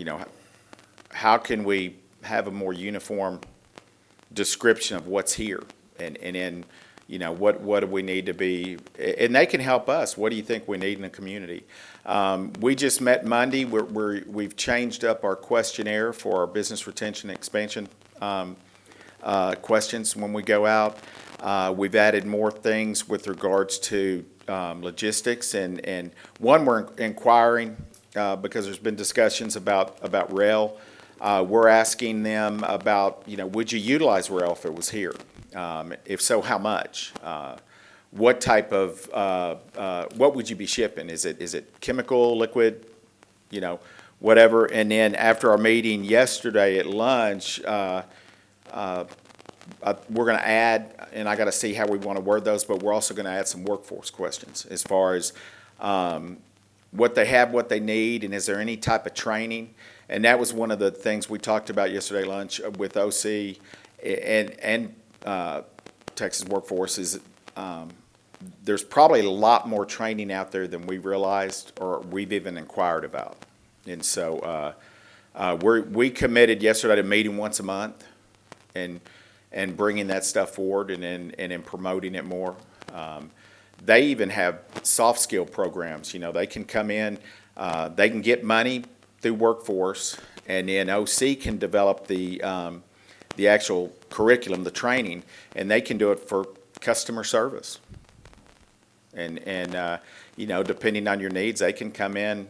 you know, how can we have a more uniform description of what's here? And then, you know, what do we need to be, and they can help us. What do you think we need in the community? We just met Monday. We've changed up our questionnaire for our business retention and expansion questions when we go out. We've added more things with regards to logistics, and one we're inquiring because there's been discussions about rail. We're asking them about, you know, would you utilize rail if it was here? If so, how much? What type of what would you be shipping? Is it chemical, liquid, you know, whatever? And then after our meeting yesterday at lunch, we're going to add, and I got to see how we want to word those, but we're also going to add some workforce questions as far as what they have, what they need, and is there any type of training? And that was one of the things we talked about yesterday at lunch with OC and Texas Workforce is there's probably a lot more training out there than we realized or we've even inquired about. And so we committed yesterday to meeting once a month and bringing that stuff forward and then promoting it more. They even have soft skill programs. You know, they can come in, they can get money through Workforce, and then OC can develop the actual curriculum, the training, and they can do it for customer service. And you know, depending on your needs, they can come in.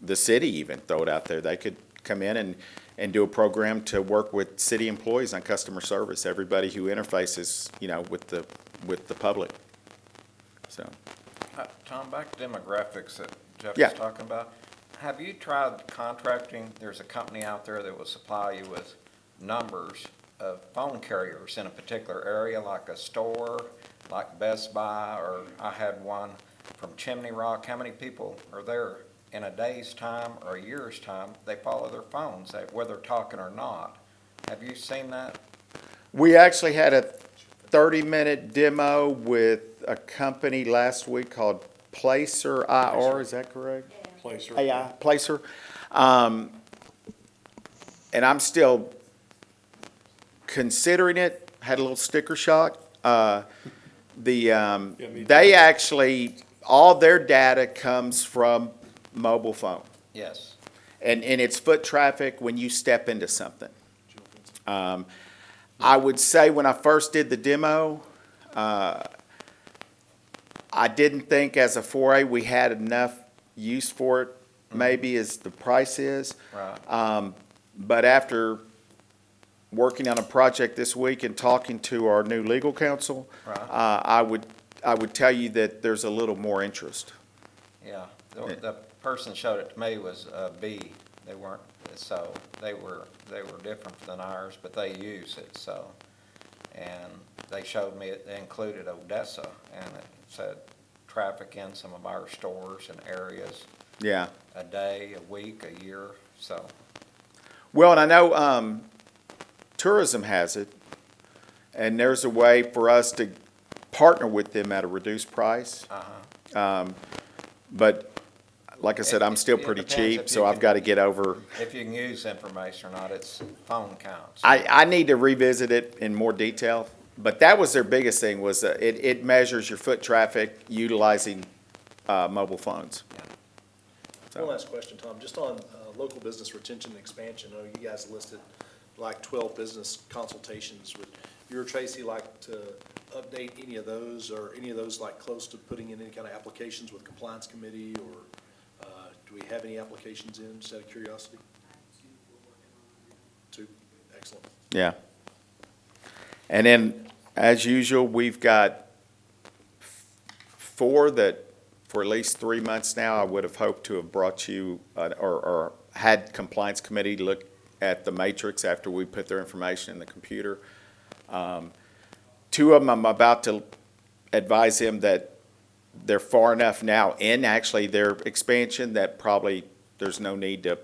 The city even throw it out there. They could come in and do a program to work with city employees on customer service. Everybody who interfaces, you know, with the public. So, Tom, back to demographics that Jeff Yeah. was talking about. Have you tried contracting? There's a company out there that will supply you with numbers of phone carriers in a particular area, like a store, like Best Buy, or I had one from Chimney Rock. How many people are there in a day's time or a year's time? They follow their phones, whether they're talking or not. Have you seen that? we actually had a 30-minute demo with a company last week called Placer IR. Is that correct? Placer. AI, Placer. And I'm still considering it. Had a little sticker shock. They actually, all their data comes from mobile phone. Yes. And it's foot traffic when you step into something. I would say when I first did the demo, I didn't think as a 4A we had enough use for it, maybe as the price is. Right. But after working on a project this week and talking to our new legal counsel, Right. I would tell you that there's a little more interest. Yeah. The person showed it to me was B. They weren't, so they were different than ours, but they use it, so. And they showed me it included Odessa, and it said traffic in some of our stores and areas Yeah. a day, a week, a year, so. Well, and I know tourism has it, and there's a way for us to partner with them at a reduced price. But like I said, I'm still It pretty depends cheap, if so you I've can- got to get over. If you can use information or not, it's phone counts. I need to revisit it in more detail, but that was their biggest thing was it measures your foot traffic utilizing mobile phones. One last question, Tom, just on local business retention and expansion. I know you guys listed like 12 business consultations. Would you or Tracy like to update any of those, or any of those like close to putting in any kind of applications with compliance committee, or do we have any applications in, just out of curiosity? Two, excellent. Yeah. And then, as usual, we've got 4 that for at least 3 months now, I would have hoped to have brought you or had compliance committee look at the matrix after we put their information in the computer. 2 of them, I'm about to advise them that they're far enough now in actually their expansion that probably there's no need to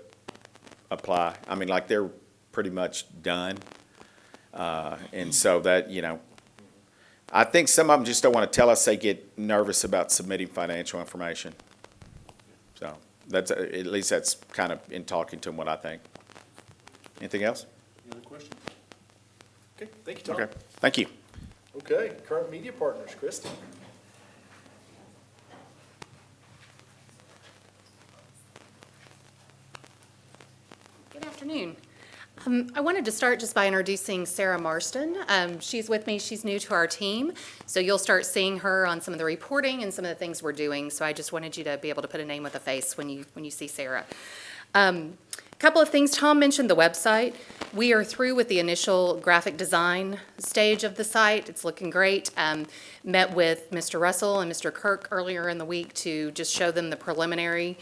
apply. I mean, like they're pretty much done. And so that, you know, I think some of them just don't want to tell us they get nervous about submitting financial information. So That's, at least that's kind of in talking to them what I think. Anything else? Any other questions? Okay, thank you, Tom. Okay, thank you. Okay, current media partners, Kristen. Good afternoon. I wanted to start just by introducing Sarah Marston. She's with me. She's new to our team, so you'll start seeing her on some of the reporting and some of the things we're doing. So I just wanted you to be able to put a name with a face when you see Sarah. Couple of things. Tom mentioned the website. We are through with the initial graphic design stage of the site. It's looking great. Met with Mr. Russell and Mr. Kirk earlier in the week to just show them the preliminary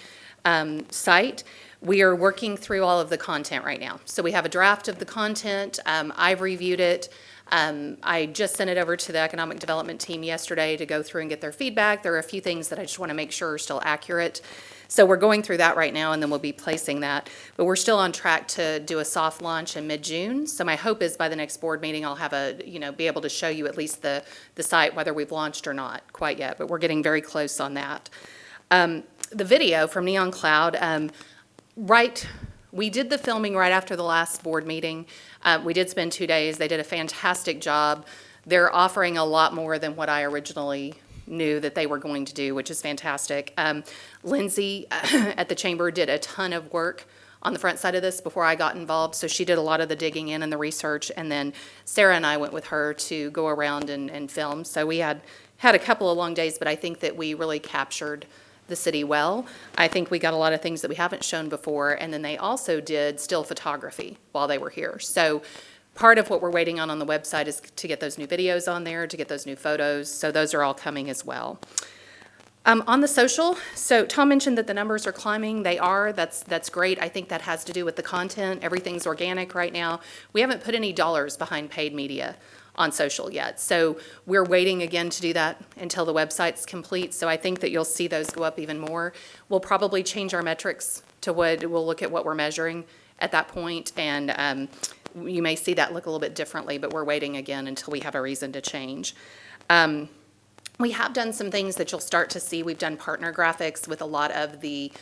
site. We are working through all of the content right now. So we have a draft of the content. I've reviewed it. I just sent it over to the economic development team yesterday to go through and get their feedback. There are a few things that I just want to make sure are still accurate. So we're going through that right now, and then we'll be placing that. But we're still on track to do a soft launch in mid-June. So my hope is by the next board meeting, I'll have be able to show you at least the site, whether we've launched or not quite yet, but we're getting very close on that. The video from Neon Cloud, we did the filming right after the last board meeting. We did spend 2 days. They did a fantastic job. They're offering a lot more than what I originally knew that they were going to do, which is fantastic. Lindsay at the chamber did a ton of work on the front side of this before I got involved, so she did a lot of the digging in and the research, and then Sarah and I went with her to go around and film. So we had a couple of long days, but I think that we really captured the city well. I think we got a lot of things that we haven't shown before, and then they also did still photography while they were here. So part of what we're waiting on the website is to get those new videos on there, to get those new photos, so those are all coming as well. On the social, so Tom mentioned that the numbers are climbing. They are. That's great. I think that has to do with the content. Everything's organic right now. We haven't put any dollars behind paid media on social yet. So we're waiting again to do that until the website's complete. So I think that you'll see those go up even more. We'll probably change our metrics to we'll look at what we're measuring at that point, and you may see that look a little bit differently, but we're waiting again until we have a reason to change. We have done some things that you'll start to see. We've done partner graphics with a lot of the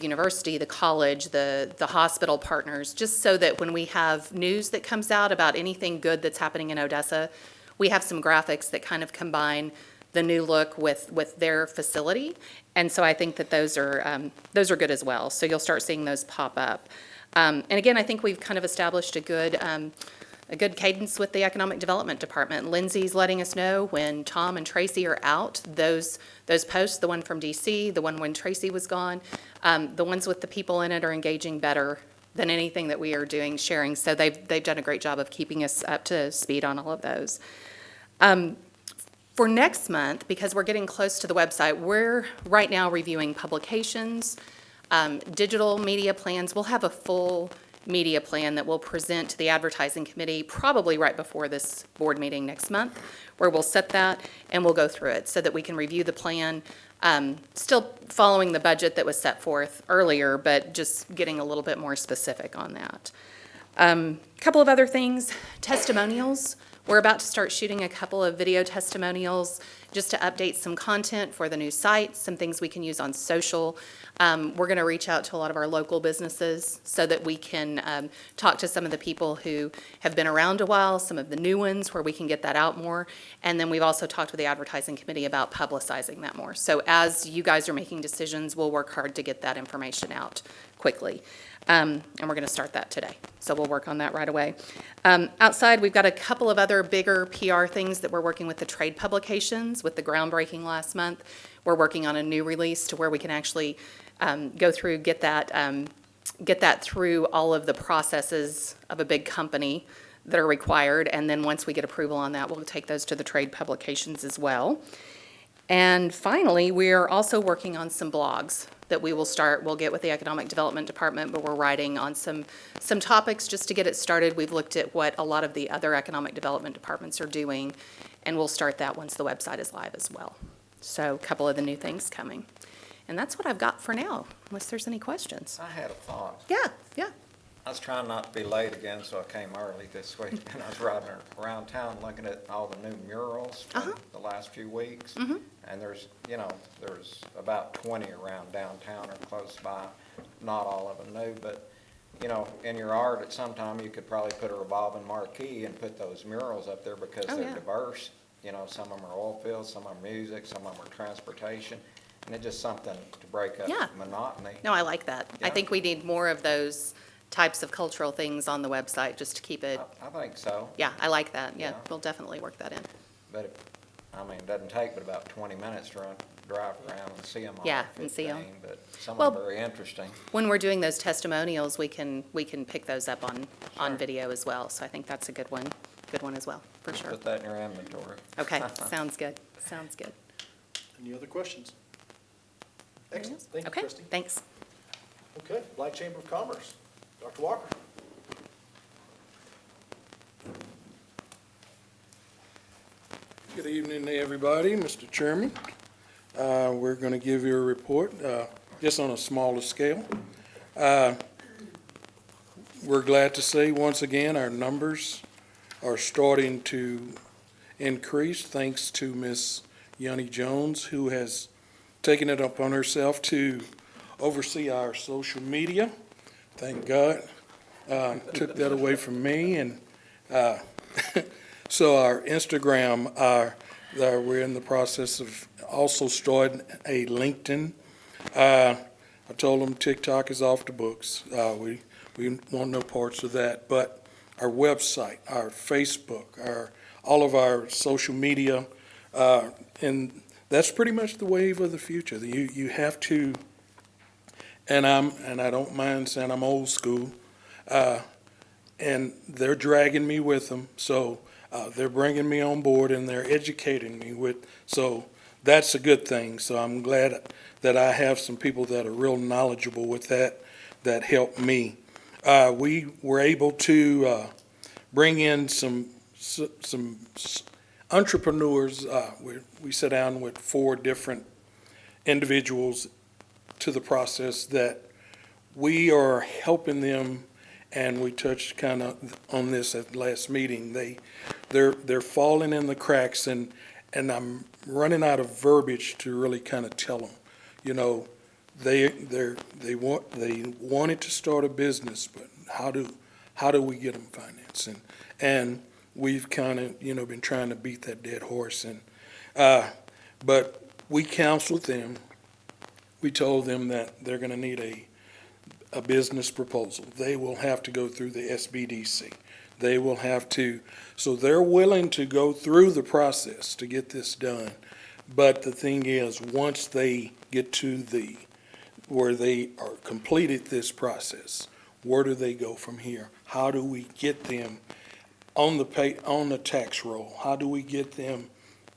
university, the college, the hospital partners, just so that when we have news that comes out about anything good that's happening in Odessa, we have some graphics that kind of combine the new look with their facility. And so I think that those are good as well. So you'll start seeing those pop up. And again, I think we've kind of established a good cadence with the Economic Development Department. Lindsay's letting us know when Tom and Tracy are out, those posts, the one from DC, the one when Tracy was gone, the ones with the people in it are engaging better than anything that we are doing, sharing. So they've done a great job of keeping us up to speed on all of those. For next month, because we're getting close to the website, we're right now reviewing publications, digital media plans. We'll have a full media plan that we'll present to the advertising committee probably right before this board meeting next month, where we'll set that and we'll go through it so that we can review the plan, still following the budget that was set forth earlier, but just getting a little bit more specific on that. Couple of other things, testimonials. We're about to start shooting a couple of video testimonials just to update some content for the new site, some things we can use on social. We're going to reach out to a lot of our local businesses so that we can talk to some of the people who have been around a while, some of the new ones where we can get that out more. And then we've also talked with the advertising committee about publicizing that more. So as you guys are making decisions, we'll work hard to get that information out quickly. And we're going to start that today. So we'll work on that right away. Outside, we've got a couple of other bigger PR things that we're working with the trade publications with the groundbreaking last month. We're working on a new release to where we can actually go through, get that through all of the processes of a big company that are required. And then once we get approval on that, we'll take those to the trade publications as well. And finally, we are also working on some blogs that we'll get with the Economic Development Department, but we're writing on some topics just to get it started. We've looked at what a lot of the other Economic Development Departments are doing, and we'll start that once the website is live as well. So a couple of the new things coming. And that's what I've got for now, unless there's any questions. I had a thought. Yeah. I was trying not to be late again, so I came early this week, and I was riding around town looking at all the new murals from the last few weeks. And there's about 20 around downtown or close by, not all of them new, but, in your art, at some time, you could probably put a revolving marquee and put those murals up there because Oh, they're yeah. diverse. Some of them are oil fields, some of them are music, some of them are transportation, and it's just something to break up Yeah. monotony. No, I like that. I Yeah. think we need more of those types of cultural things on the website, just to keep it, I think so. yeah, I like that. Yeah, Yeah. we'll definitely work that in. But it doesn't take but about 20 minutes to drive around and see them all. Yeah, and see 'em. 15, But some Well- of them are very interesting. When we're doing those testimonials, we can pick those up on Sure. video as well. So I think that's a good one as well, for sure. Put that in your inventory. Okay, sounds good, sounds good. Any other questions? Excellent. Thank you, Okay, Christie. thanks. Okay, Black Chamber of Commerce, Dr. Walker. Good evening, everybody, Mr. Chairman. We're going to give you a report, just on a smaller scale. We're glad to say, once again, our numbers are starting to increase, thanks to Ms. Yanni Jones, who has taken it upon herself to oversee our social media. Thank God. Took that away from me, and so our Instagram, we're in the process of also starting a LinkedIn. I told them TikTok is off the books. We want no parts of that. But our website, our Facebook, all of our social media, and that's pretty much the wave of the future. You have to, and I don't mind saying I'm old school, and they're dragging me with them. So they're bringing me on board and they're educating me so that's a good thing. So I'm glad that I have some people that are real knowledgeable with that help me. We were able to bring in some entrepreneurs. We sat down with 4 different individuals to the process that we are helping them, and we touched kind of on this at the last meeting. They're falling in the cracks, and I'm running out of verbiage to really kind of tell them. They wanted to start a business, but how do we get them financing? And we've kind of been trying to beat that dead horse, but we counseled them. We told them that they're going to need a business proposal. They will have to go through the SBDC. They will have to, so they're willing to go through the process to get this done. But the thing is, once they get to where they are completed this process, where do they go from here? How do we get them on the tax roll? How do we get them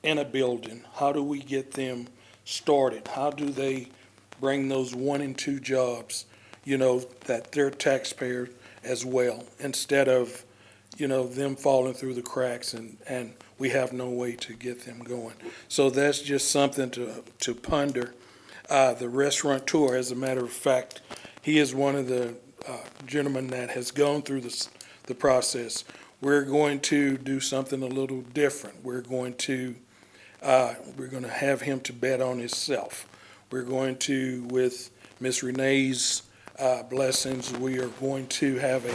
in a building? How do we get them started? How do they bring those 1 and 2 jobs, that they're taxpayers as well, instead of, them falling through the cracks and we have no way to get them going. So that's just something to ponder. The restaurateur, as a matter of fact, he is one of the gentlemen that has gone through the process. We're going to do something a little different. We're going to have him to bet on himself. We're going to, with Miss Renee's blessings, we are going to have a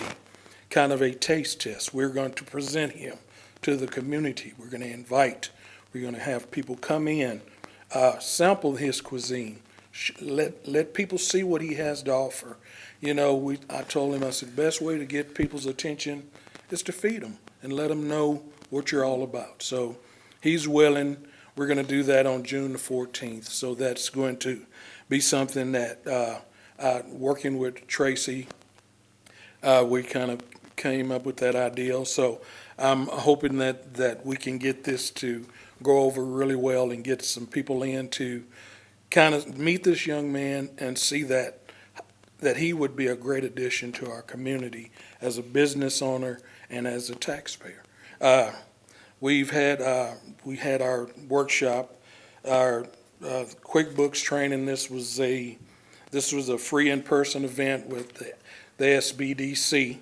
kind of a taste test. We're going to present him to the community. We're going to have people come in, sample his cuisine, let people see what he has to offer. I told him, I said, the best way to get people's attention is to feed them and let them know what you're all about. So he's willing. We're going to do that on June the 14th. So that's going to be something that, working with Tracy, we kind of came up with that ideal. So I'm hoping that we can get this to go over really well and get some people in to kind of meet this young man and see that he would be a great addition to our community as a business owner and as a taxpayer. We had our workshop, our QuickBooks training. This was This was a free in-person event with the SBDC.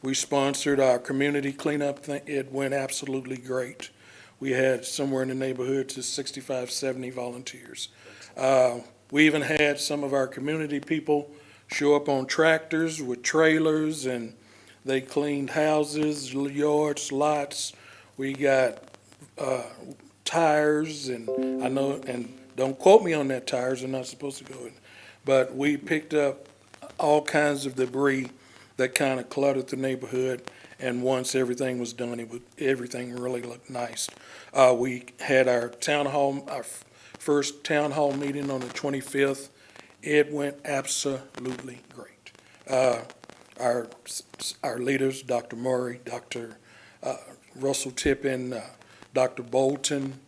We sponsored our community cleanup thing. It went absolutely great. We had somewhere in the neighborhood to 65, 70 volunteers. We even had some of our community people show up on tractors with trailers, and they cleaned houses, yards, lots. We got tires, and I know, and don't quote me on that, tires are not supposed to go in, but we picked up all kinds of debris that kind of cluttered the neighborhood, and once everything was done, everything really looked nice. We had our town hall, our first town hall meeting on the 25th. It went absolutely great. Our leaders, Dr. Murray, Dr. Russell Tippin, Dr. Bolton,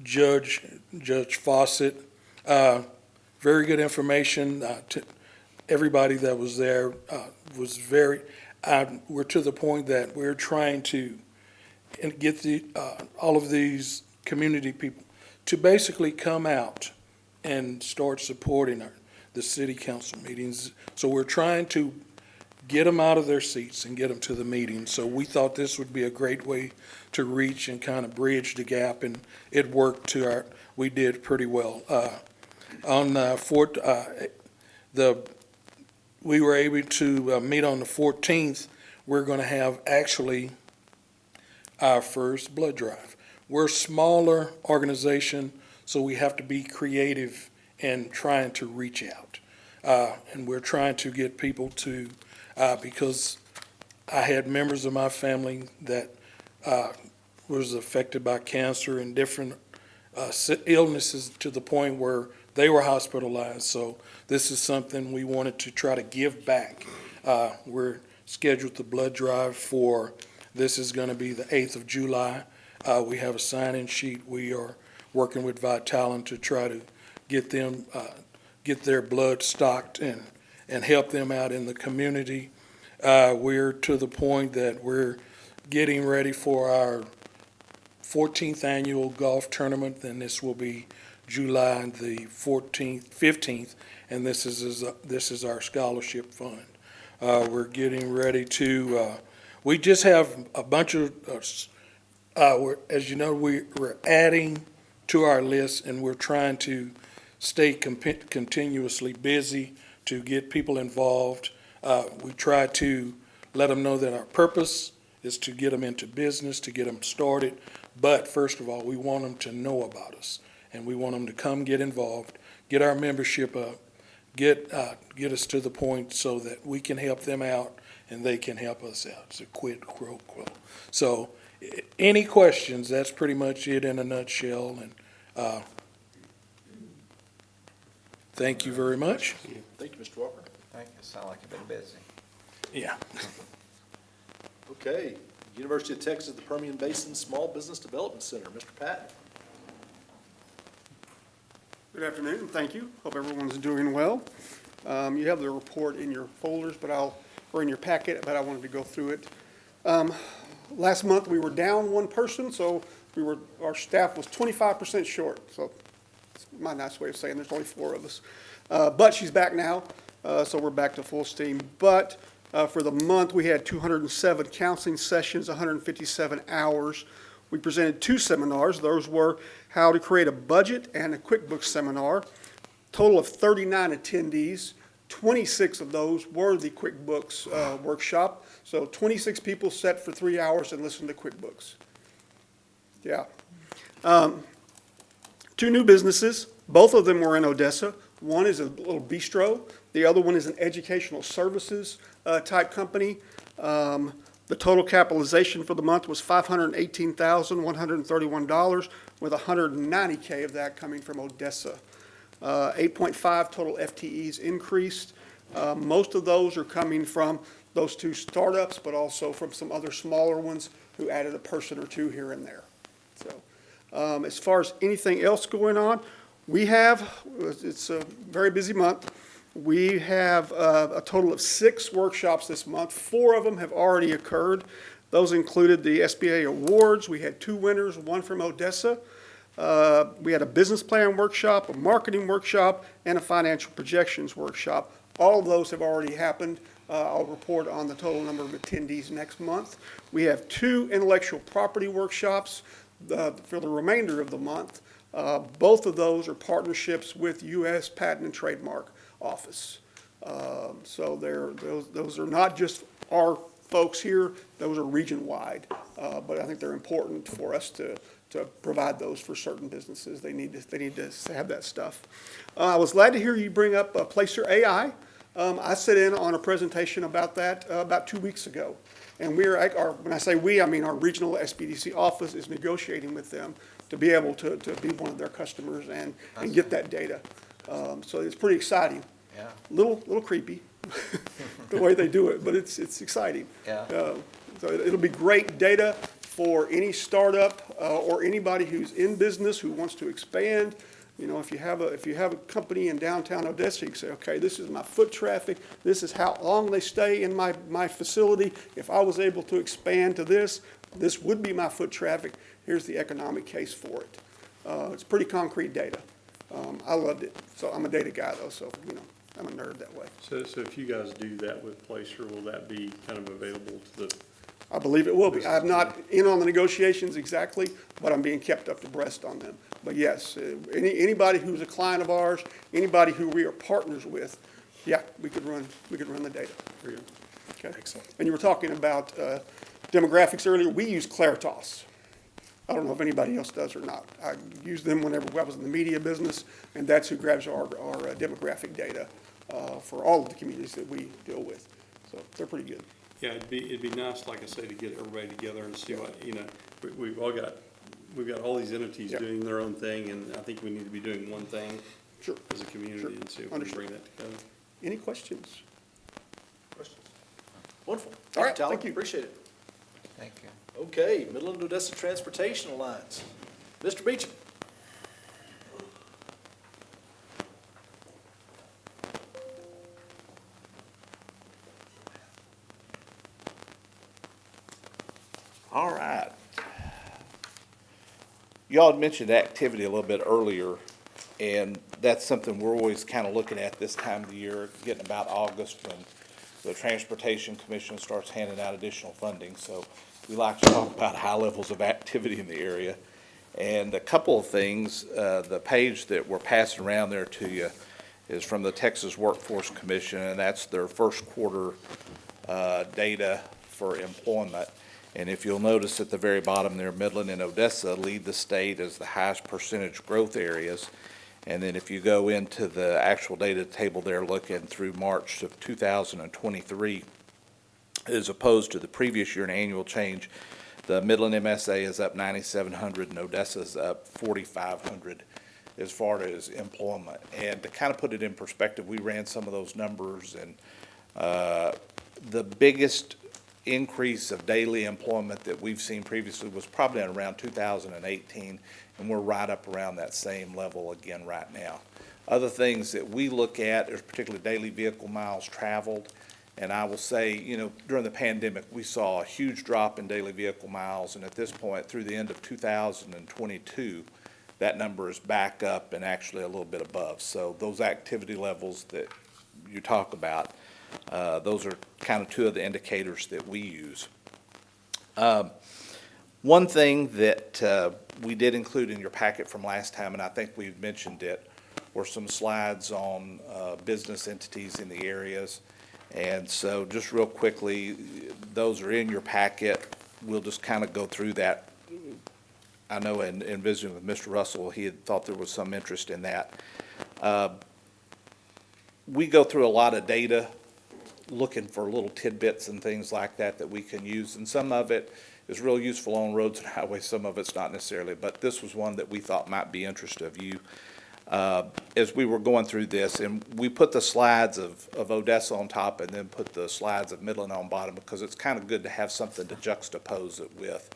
Judge Fawcett, very good information. Everybody that was there was very, we're to the point that we're trying to get all of these community people to basically come out and start supporting the city council meetings. So we're trying to get them out of their seats and get them to the meetings. So we thought this would be a great way to reach and kind of bridge the gap, and it worked we did pretty well. We were able to meet on the 14th. We're going to have actually our first blood drive. We're a smaller organization, so we have to be creative in trying to reach out. And we're trying to get people to, because I had members of my family that was affected by cancer and different illnesses to the point where they were hospitalized. So this is something we wanted to try to give back. We're scheduled the blood drive for, this is going to be the 8th of July. We have a sign-in sheet. We are working with Vitalant to try to get them, get their blood stocked and help them out in the community. We're to the point that we're getting ready for our 14th annual golf tournament, and this will be July the 14th, 15th, and this is our scholarship fund. We're getting ready to, we just have a bunch of, as you know, we're adding to our list, and we're trying to stay continuously busy to get people involved. We try to let them know that our purpose is to get them into business, to get them started, but first of all, we want them to know about us. And we want them to come get involved, get our membership up, get us to the point so that we can help them out and they can help us out. It's a quid pro quo. So any questions, that's pretty much it in a nutshell. And thank you very much. Thank you, Mr. Walker. Thank you. Sound like you've been busy. Yeah. Okay, University of Texas, the Permian Basin Small Business Development Center, Mr. Patton. Good afternoon, and thank you. Hope everyone's doing well. You have the report in your folders, or in your packet, but I wanted to go through it. Last month, we were down one person, so our staff was 25% short. So it's my nice way of saying there's only 4 of us. But she's back now, so we're back to full steam. But for the month, we had 207 counseling sessions, 157 hours. We presented 2 seminars. Those were how to create a budget and a QuickBooks seminar. Total of 39 attendees. 26 of those were the QuickBooks workshop. So 26 people sat for 3 hours and listened to QuickBooks. Yeah. 2 new businesses. Both of them were in Odessa. One is a little bistro. The other one is an educational services type company. The total capitalization for the month was $518,131, with $190K of that coming from Odessa. 8.5 total FTEs increased. Most of those are coming from those 2 startups, but also from some other smaller ones who added a person or 2 here and there. So, as far as anything else going on, it's a very busy month. We have a total of 6 workshops this month. 4 of them have already occurred. Those included the SBA awards. We had 2 winners, one from Odessa. We had a business plan workshop, a marketing workshop, and a financial projections workshop. All of those have already happened. I'll report on the total number of attendees next month. We have 2 intellectual property workshops for the remainder of the month. Both of those are partnerships with U.S. Patent and Trademark Office. So those are not just our folks here, those are region-wide. But I think they're important for us to provide those for certain businesses. They need to have that stuff. I was glad to hear you bring up Placer AI. I sat in on a presentation about that about 2 weeks ago. And when I say we, I mean our regional SBDC office is negotiating with them to be able to be one of their customers and get that data. So it's pretty exciting. Yeah. Little creepy, the way they do it, but it's exciting. Yeah. So it'll be great data for any startup or anybody who's in business who wants to expand. You know, if you have a company in downtown Odessa, you can say, okay, this is my foot traffic. This is how long they stay in my facility. If I was able to expand to this would be my foot traffic. Here's the economic case for it. It's pretty concrete data. I loved it. So I'm a data guy though, so you know, I'm a nerd that way. So if you guys do that with Placer, will that be kind of available to the? I believe it will be. I'm not in on the negotiations exactly, but I'm being kept up to breast on them. But yes, anybody who's a client of ours, anybody who we are partners with, yeah, we could run the data. Very good. Okay. Excellent. And you were talking about demographics earlier. We use Claritas. I don't know if anybody else does or not. I used them whenever I was in the media business, and that's who grabs our demographic data for all of the communities that we deal with. So they're pretty good. Yeah, it'd be nice, like I say, to get everybody together and see what, you know, we've got all these entities Yeah. doing their own thing, and I think we need to be doing one thing Sure. as a community Sure. and see if we can Understood. bring that together. Any questions? Questions? Wonderful. All right, Tyler. thank you. Appreciate it. Thank you. Okay, Midland Odessa Transportation Alliance. Mr. Beecham. All right. Y'all had mentioned activity a little bit earlier, and that's something we're always kind of looking at this time of the year, getting about August when the Transportation Commission starts handing out additional funding. So we like to talk about high levels of activity in the area. And a couple of things, the page that we're passing around there to you is from the Texas Workforce Commission, and that's their first quarter data for employment. And if you'll notice at the very bottom there, Midland and Odessa lead the state as the highest percentage growth areas. And then if you go into the actual data table there, looking through March of 2023, as opposed to the previous year in annual change, the Midland MSA is up 9,700 and Odessa is up 4,500 as far as employment. And to kind of put it in perspective, we ran some of those numbers, and the biggest increase of daily employment that we've seen previously was probably in around 2018, and we're right up around that same level again right now. Other things that we look at is particularly daily vehicle miles traveled, and I will say, you know, during the pandemic, we saw a huge drop in daily vehicle miles, and at this point, through the end of 2022, that number is back up and actually a little bit above. So those activity levels that you talk about, those are kind of two of the indicators that we use. One thing that we did include in your packet from last time, and I think we've mentioned it, were some slides on business entities in the areas. And so just real quickly, those are in your packet. We'll just kind of go through that. I know in visiting with Mr. Russell, he had thought there was some interest in that. We go through a lot of data looking for little tidbits and things like that that we can use, and some of it is real useful on roads and highways, some of it's not necessarily, but this was one that we thought might be interest of you. As we were going through this, and we put the slides of Odessa on top and then put the slides of Midland on bottom because it's kind of good to have something to juxtapose it with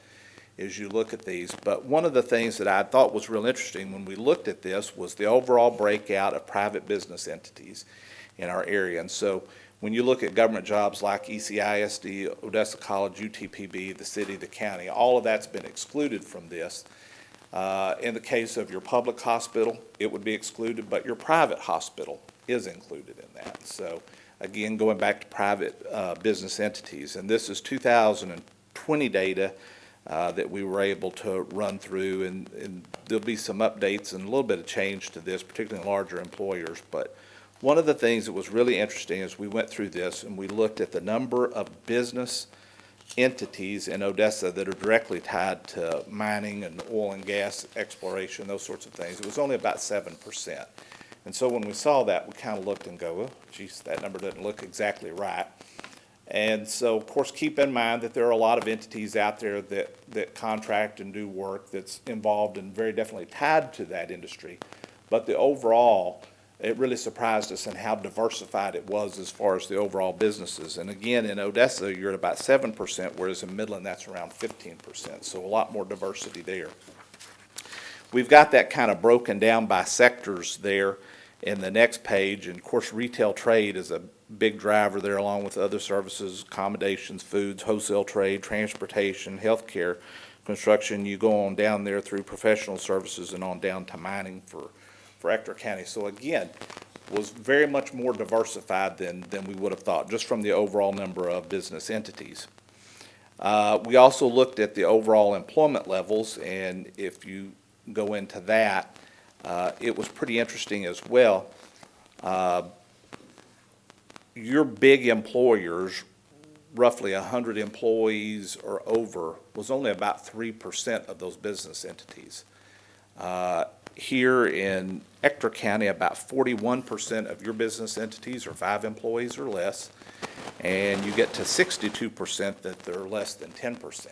as you look at these. But one of the things that I thought was real interesting when we looked at this was the overall breakout of private business entities in our area. And so when you look at government jobs like ECISD, Odessa College, UTPB, the city, the county, all of that's been excluded from this. In the case of your public hospital, it would be excluded, but your private hospital is included in that. So again, going back to private business entities, and this is 2020 data that we were able to run through, and there'll be some updates and a little bit of change to this, particularly in larger employers. But one of the things that was really interesting as we went through this and we looked at the number of business entities in Odessa that are directly tied to mining and oil and gas exploration, those sorts of things, it was only about 7%. And so when we saw that, we kind of looked and go, oh, geez, that number doesn't look exactly right. And so, of course, keep in mind that there are a lot of entities out there that contract and do work that's involved and very definitely tied to that industry. But the overall, it really surprised us in how diversified it was as far as the overall businesses. And again, in Odessa, you're at about 7%, whereas in Midland, that's around 15%. So a lot more diversity there. We've got that kind of broken down by sectors there in the next page. And of course, retail trade is a big driver there, along with other services, accommodations, foods, wholesale trade, transportation, healthcare, construction. You go on down there through professional services and on down to mining for Ector County. So again, was very much more diversified than we would have thought, just from the overall number of business entities. We also looked at the overall employment levels, and if you go into that, it was pretty interesting as well. Your big employers, roughly 100 employees or over, was only about 3% of those business entities. Here in Ector County, about 41% of your business entities are 5 employees or less, and you get to 62% that they're less than 10%.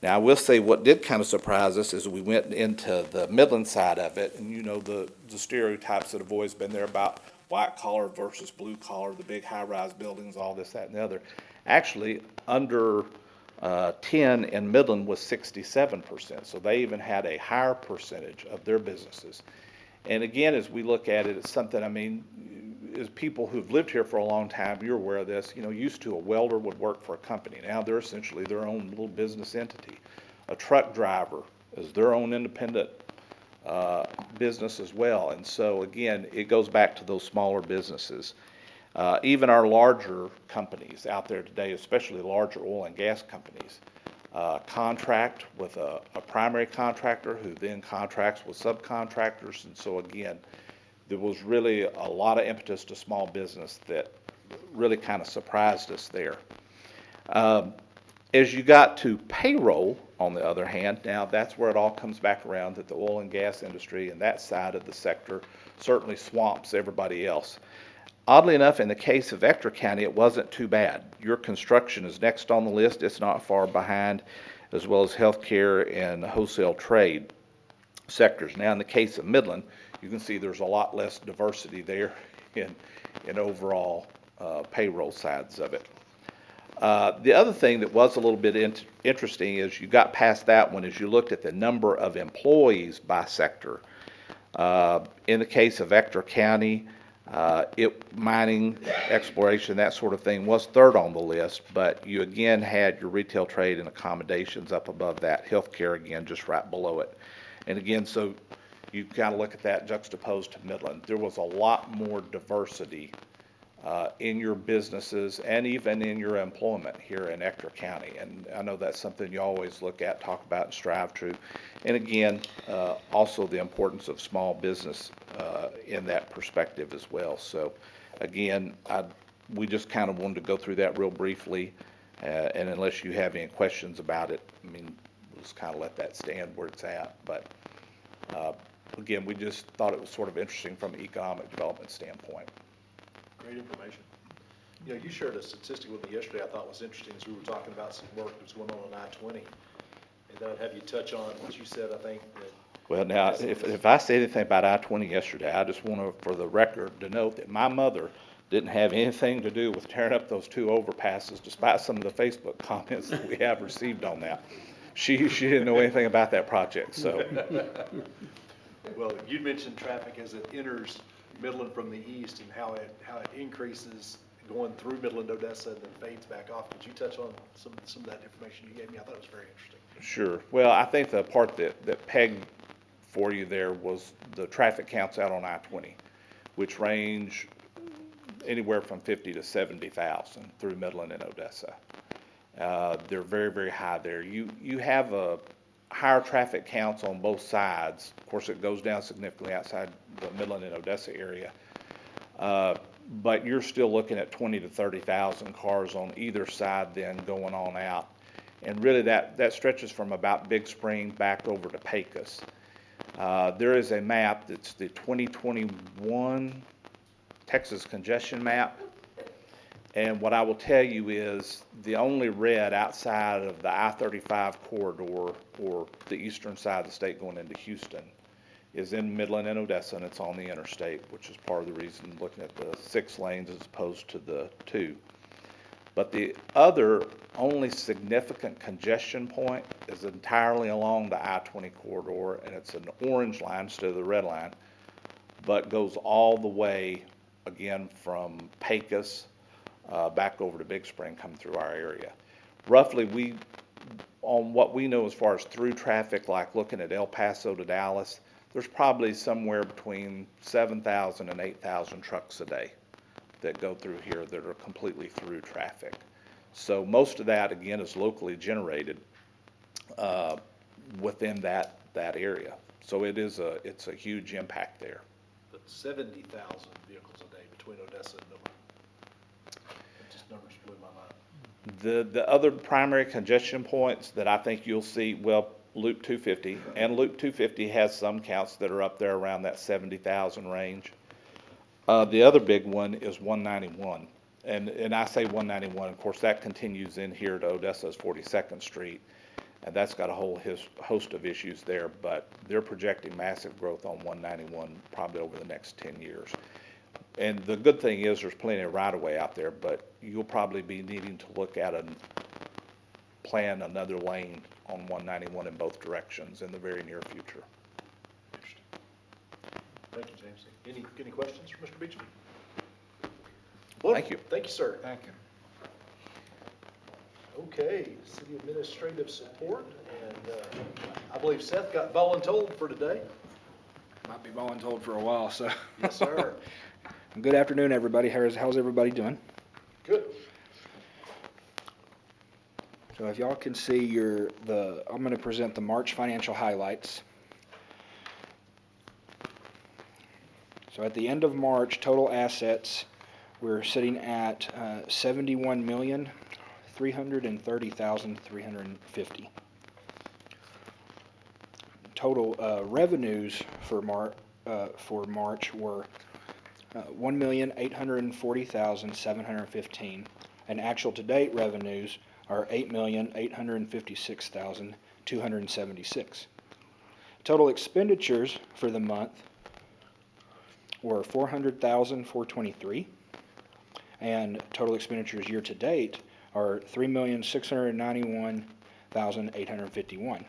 Now, I will say what did kind of surprise us is we went into the Midland side of it, and you know the stereotypes that have always been there about white collar versus blue collar, the big high-rise buildings, all this, that, and the other. Actually, under 10 in Midland was 67%, so they even had a higher percentage of their businesses. And again, as we look at it, it's something, I mean, as people who've lived here for a long time, you're aware of this, you know, used to a welder would work for a company. Now they're essentially their own little business entity. A truck driver is their own independent business as well. And so again, it goes back to those smaller businesses. Even our larger companies out there today, especially larger oil and gas companies, contract with a primary contractor who then contracts with subcontractors. And so again, there was really a lot of impetus to small business that really kind of surprised us there. As you got to payroll, on the other hand, now that's where it all comes back around, that the oil and gas industry and that side of the sector certainly swamps everybody else. Oddly enough, in the case of Ector County, it wasn't too bad. Your construction is next on the list. It's not far behind, as well as healthcare and wholesale trade sectors. Now, in the case of Midland, you can see there's a lot less diversity there in overall payroll sides of it. The other thing that was a little bit interesting is you got past that one is you looked at the number of employees by sector. In the case of Ector County, mining, exploration, that sort of thing was third on the list, but you again had your retail trade and accommodations up above that, healthcare again just right below it. And again, so you kind of look at that juxtaposed to Midland. There was a lot more diversity in your businesses and even in your employment here in Ector County. And I know that's something you always look at, talk about, and strive to. And again, also the importance of small business in that perspective as well. So again, we just kind of wanted to go through that real briefly. And unless you have any questions about it, I mean, we'll just kind of let that stand where it's at. But again, we just thought it was sort of interesting from an economic development standpoint. Great information. You know, you shared a statistic with me yesterday I thought was interesting as we were talking about some work that was going on I-20. And then I'd have you touch on what you said, I think. That well, now, if I say anything about I-20 yesterday, I just want to, for the record, to note that my mother didn't have anything to do with tearing up those 2 overpasses, despite some of the Facebook comments that we have received on that. She didn't know anything about that project, so. Well, you mentioned traffic as it enters Midland from the east and how it increases going through Midland, Odessa, and then fades back off. Could you touch on some of that information you gave me? I thought it was very interesting. Sure. Well, I think the part that Peg for you there was the traffic counts out on I-20, which range anywhere from 50 to 70,000 through Midland and Odessa. They're very, very high there. You have a higher traffic counts on both sides. Of course, it goes down significantly outside the Midland and Odessa area. But you're still looking at 20 to 30,000 cars on either side then going on out. And really that stretches from about Big Spring back over to Pecos. There is a map that's the 2021 Texas congestion map. And what I will tell you is the only red outside of the I-35 corridor or the eastern side of the state going into Houston is in Midland and Odessa, and it's on the interstate, which is part of the reason looking at the 6 lanes as opposed to the 2. But the other only significant congestion point is entirely along the I-20 corridor, and it's an orange line instead of the red line, but goes all the way, again, from Pecos back over to Big Spring coming through our area. Roughly, on what we know as far as through traffic, like looking at El Paso to Dallas, there's probably somewhere between 7,000 and 8,000 trucks a day that go through here that are completely through traffic. So most of that, again, is locally generated within that area. So it's a huge impact there. But 70,000 vehicles a day between Odessa and Midland. Just numbers blew my mind. The other primary congestion points that I think you'll see, well, Loop 250, and Loop 250 has some counts that are up there around that 70,000 range. The other big one is 191, and I say 191, of course, that continues in here to Odessa's 42nd Street, and that's got a whole host of issues there, but they're projecting massive growth on 191 probably over the next 10 years. And the good thing is there's plenty of right-of-way out there, but you'll probably be needing to look at and plan another lane on 191 in both directions in the very near future. Thank you, James. Any questions for Mr. Beecham? Thank you. Thank you, sir. Thank you. Okay, city administrative support, and I believe Seth got voluntold for today. Might be voluntold for a while, so. Yes, sir. Good afternoon, everybody. How's everybody doing? Good. So if y'all can see I'm going to present the March financial highlights. So at the end of March, total assets, we're sitting at $71,330,350. Total revenues for March were $1,840,715, and actual to date revenues are $8,856,276. Total expenditures for the month were $400,423, and total expenditures year to date are $3,691,851.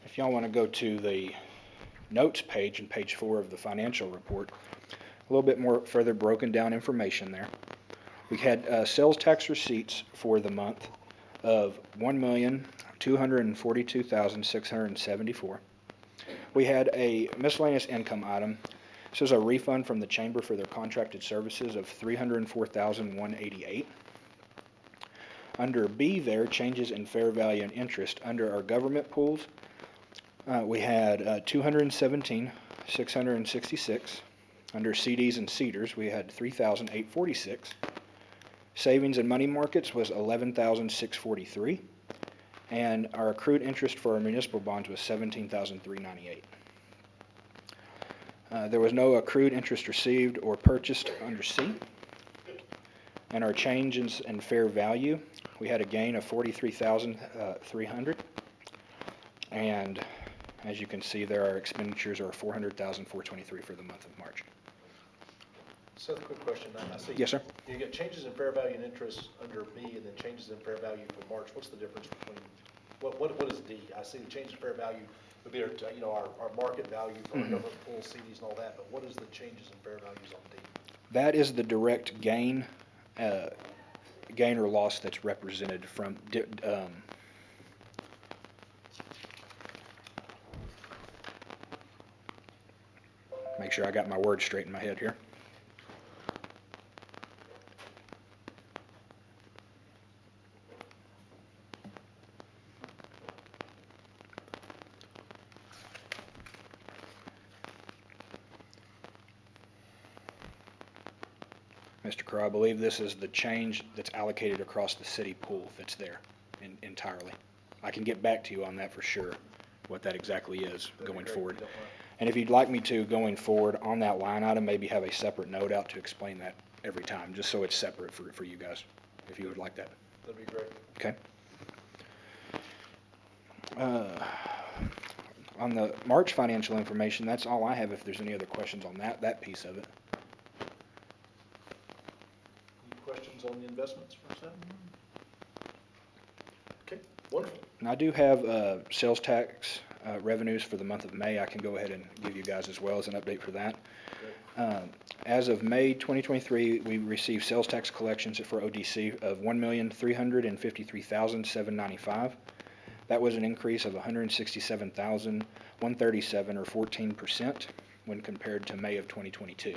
If y'all want to go to the notes page in page 4 of the financial report, a little bit more further broken down information there. We had sales tax receipts for the month of $1,242,674. We had a miscellaneous income item. This is a refund from the chamber for their contracted services of $304,188. Under B there, changes in fair value and interest. Under our government pools, we had $217,666. Under CDs and CEDARS, we had $3,846. Savings and money markets was $11,643. And our accrued interest for our municipal bonds was $17,398. There was no accrued interest received or purchased under C. And our changes in fair value, we had a gain of $43,300. And as you can see there, our expenditures are $400,423 for the month of March. Seth, quick question. I see. Yes, sir. You get changes in fair value and interest under B, and then changes in fair value for March. What's the difference between, what is D? I see the change in fair value would be our, our market value for our government pool, CDs and all that, but what is the changes in fair values on D? That is the direct gain or loss that's represented from Make sure I got my words straight in my head here. Mr. Crowe, I believe this is the change that's allocated across the city pool that's there entirely. I can get back to you on that for sure, what that exactly is going forward. And if you'd like me to, going forward on that line item, maybe have a separate note out to explain that every time, just so it's separate for you guys, if you would like that. That'd be great. Okay? On the March financial information, that's all I have if there's any other questions on that piece of it. Any questions on the investments for a second? Okay, wonderful. And I do have sales tax revenues for the month of May. I can go ahead and give you guys as well as an update for that. As of May 2023, we received sales tax collections for ODC of $1,353,795. That was an increase of $167,137 or 14% when compared to May of 2022.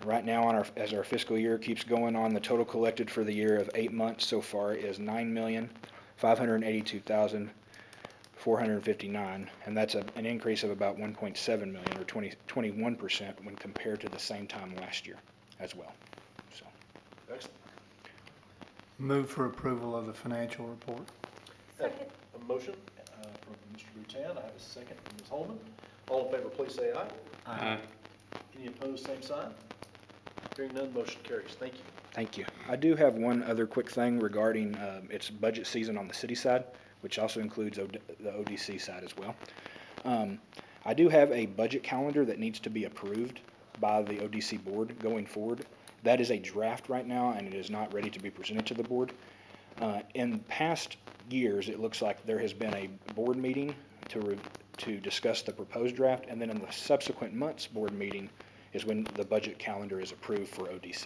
Right now, as our fiscal year keeps going on, the total collected for the year of 8 months so far is $9,582,459, and that's an increase of about $1.7 million or 21% when compared to the same time last year as well. So, Excellent. Move for approval of the financial report. Second. A motion from Mr. Boutin. I have a second from Ms. Holman. All in favor, please say aye. Aye. Any opposed, same sign. Hearing none, motion carries. Thank you. thank you. I do have one other quick thing regarding it's budget season on the city side, which also includes the ODC side as well. I do have a budget calendar that needs to be approved by the ODC board going forward. That is a draft right now, and it is not ready to be presented to the board. In past years, it looks like there has been a board meeting to discuss the proposed draft, and then in the subsequent months' board meeting is when the budget calendar is approved for ODC.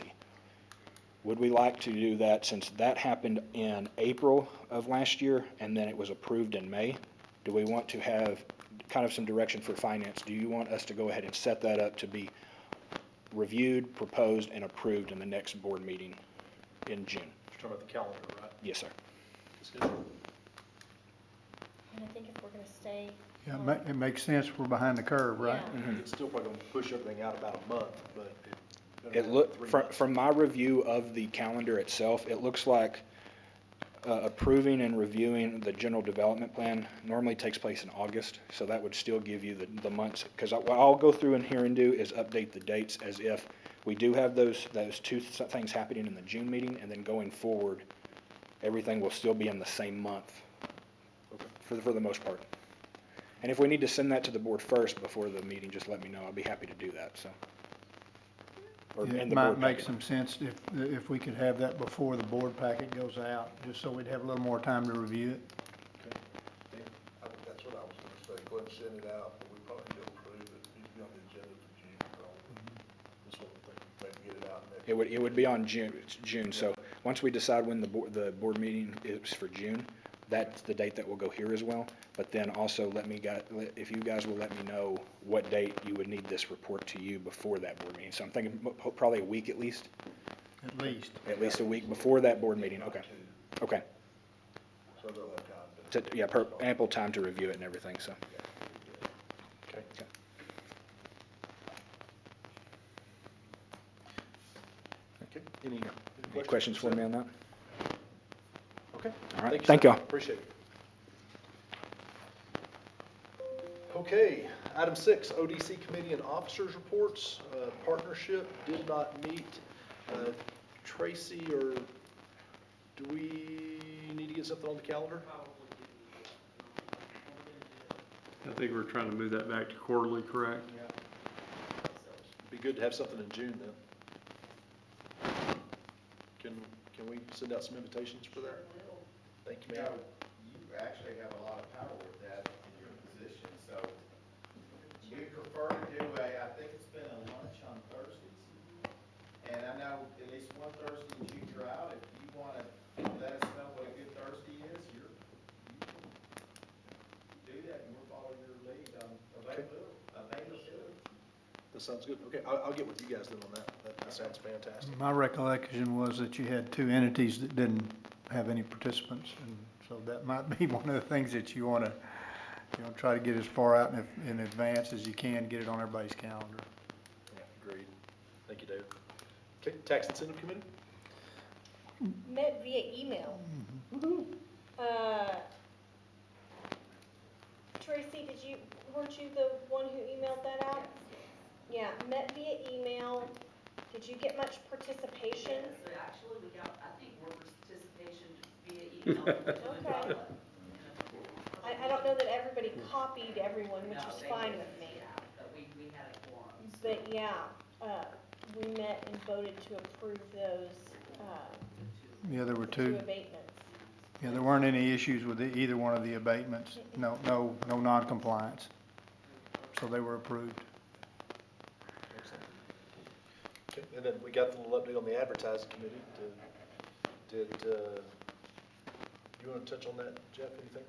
Would we like to do that, since that happened in April of last year and then it was approved in May? Do we want to have kind of some direction for finance? Do you want us to go ahead and set that up to be reviewed, proposed, and approved in the next board meeting in June? You're talking about the calendar, right? Yes, sir. Discussion? And I think if we're gonna stay. Yeah, it makes sense, we're behind the curve, right? Yeah. It's still probably going to push everything out about a month, but It from my review of the calendar itself, it looks like approving and reviewing the general development plan normally takes place in August, so that would still give you the months. Because what I'll go through in here and do is update the dates as if we do have those two things happening in the June meeting, and then going forward, everything will still be in the same month for the most part. And if we need to send that to the board first before the meeting, just let me know. I'll be happy to do that, so. Or in It the might board make packet. some sense if we could have that before the board packet goes out, just so we'd have a little more time to review it. That's what I was gonna say, go ahead and send it out, but we probably need to approve it, needs to be on the agenda for June, probably. That's what we're thinking, maybe get it out next. It would be on June, so once we decide when the board meeting is for June, that's the date that will go here as well. But then also if you guys will let me know what date you would need this report to you before that board meeting. So I'm thinking probably a week at least. At least. At least a week before that board meeting, okay. Okay. So they'll have time to. Yeah, ample time to review it and everything, so. Okay. Okay. Any Any questions for me on that? Okay. All right, you, thank sir. y'all. Appreciate it. Okay, item 6, ODC committee and officers reports. Partnership did not meet. Tracy, or do we need to get something on the calendar? I think we're trying to move that back to quarterly, correct? Be good to have something in June then. Can we send out some invitations for that? Thank you, ma'am. You actually have a lot of power with that in your position, so we prefer to do I think it's been a lunch on Thursdays. And I know at least one Thursday in June you're out. If you want to let us know what a good Thursday is, you can do that and we'll follow your lead on availability. sounds good. Okay, I'll get with you guys then on that. That sounds fantastic. My recollection was that you had two entities that didn't have any participants, and so that might be one of the things that you want to, try to get as far out in advance as you can, get it on everybody's calendar. Yeah, agreed. Thank you, David. Okay, Tax Incentive Committee? Met via email. Tracy, weren't you the one who emailed that out? Yeah, met via email. Did you get much participation? So actually, we got, I think, more participation via email. Okay. I don't know that everybody copied everyone, which No, is they fine didn't, with me. yeah, but we had a quorum. But yeah, we met and voted to approve those, Yeah, there were two two. abatements. Yeah, there weren't any issues with either one of the abatements. No non-compliance. So they were approved. Excellent. Okay, and then we got the little update on the Advertising Committee. Did you want to touch on that, Jeff, anything?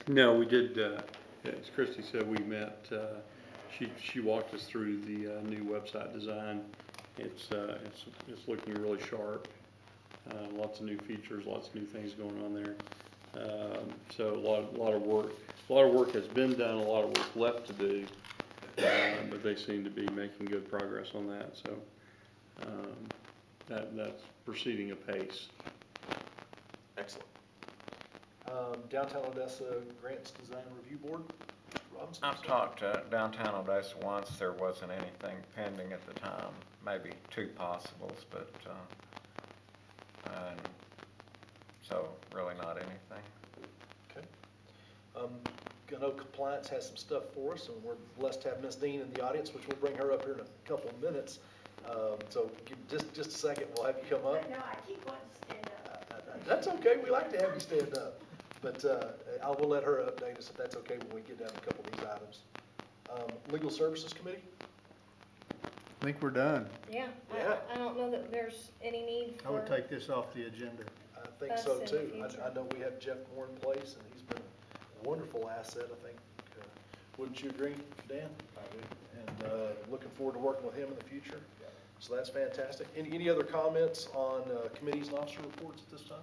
No, we did, as Christie said, we met, she walked us through the new website design. It's looking really sharp. Lots of new features, lots of new things going on there. So a lot of work has been done, a lot of work left to do, but they seem to be making good progress on that. So that's proceeding apace. Excellent. Downtown Odessa Grants Design Review Board, Robinson? I've talked to Downtown Odessa once. There wasn't anything pending at the time, maybe two possibles, but, so really not anything. Okay. I know compliance has some stuff for us, and we're blessed to have Ms. Dean in the audience, which we'll bring her up here in a couple of minutes. So give just a second, we'll have you come up. No, I keep wanting to stand up. That's okay, we like to have you stand up. But I will let her update us if that's okay when we get down to a couple of these items. Legal Services Committee? I think we're done. Yeah, Yeah. I don't know that there's any need for. I would take this off the agenda. I think so Us in the too. future. I know we have Jeff Moore in place, and he's been a wonderful asset, I think. Wouldn't you agree, Dan? I do. And looking forward to working with him in the future. So that's fantastic. Any other comments on committees and officer reports at this time?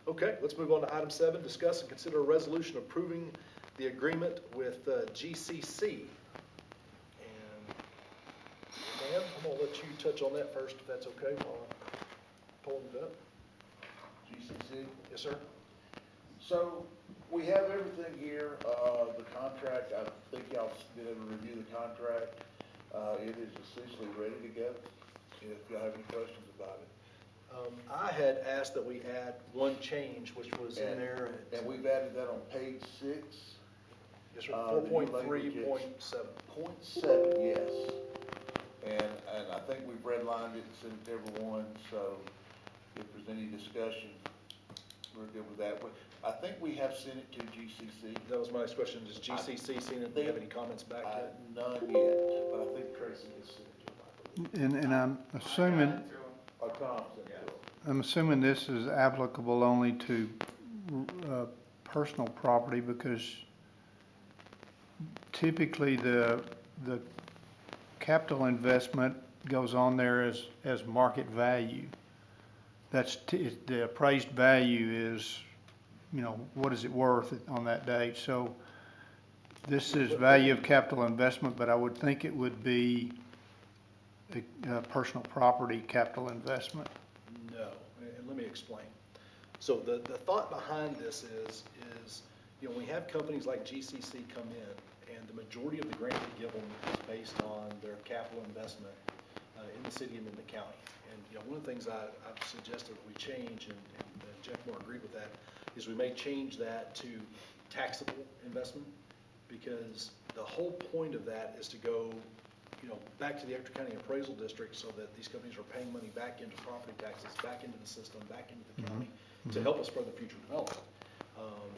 Okay, let's move on to item 7, discuss and consider a resolution approving the agreement with GCC. And Dan, I'm gonna let you touch on that first, if that's okay, while I'm pulling it up. GCC. Yes, sir. So we have everything here, the contract, I think y'all been able to review the contract. It is essentially ready to go, if y'all have any questions about it. I had asked that we add one change, which was in And- there. And we've added that on page 6. Yes, sir, the new language is 4.3.7. .7, yes. And I think we've redlined it and sent it to everyone, so if there's any discussion, we're good with that. But I think we have sent it to GCC. That was my next question. Does GCC seen it? Do you have any comments back yet? None yet, but I think Tracy has sent it to them, I believe. And I'm assuming, Or Tom sent it to them. I'm assuming this is applicable only to personal property, because typically the capital investment goes on there as market value. That's, the appraised value is, what is it worth on that date? So this is value of capital investment, but I would think it would be a personal property capital investment. No, and let me explain. So the thought behind this is, we have companies like GCC come in, and the majority of the grant we give them is based on their capital investment in the city and in the county. And, one of the things I've suggested we change, and Jeff Moore agreed with that, is we may change that to taxable investment, because the whole point of that is to go, back to the Ector County Appraisal District, so that these companies are paying money back into property taxes, back into the system, back into the county, to help us further future development.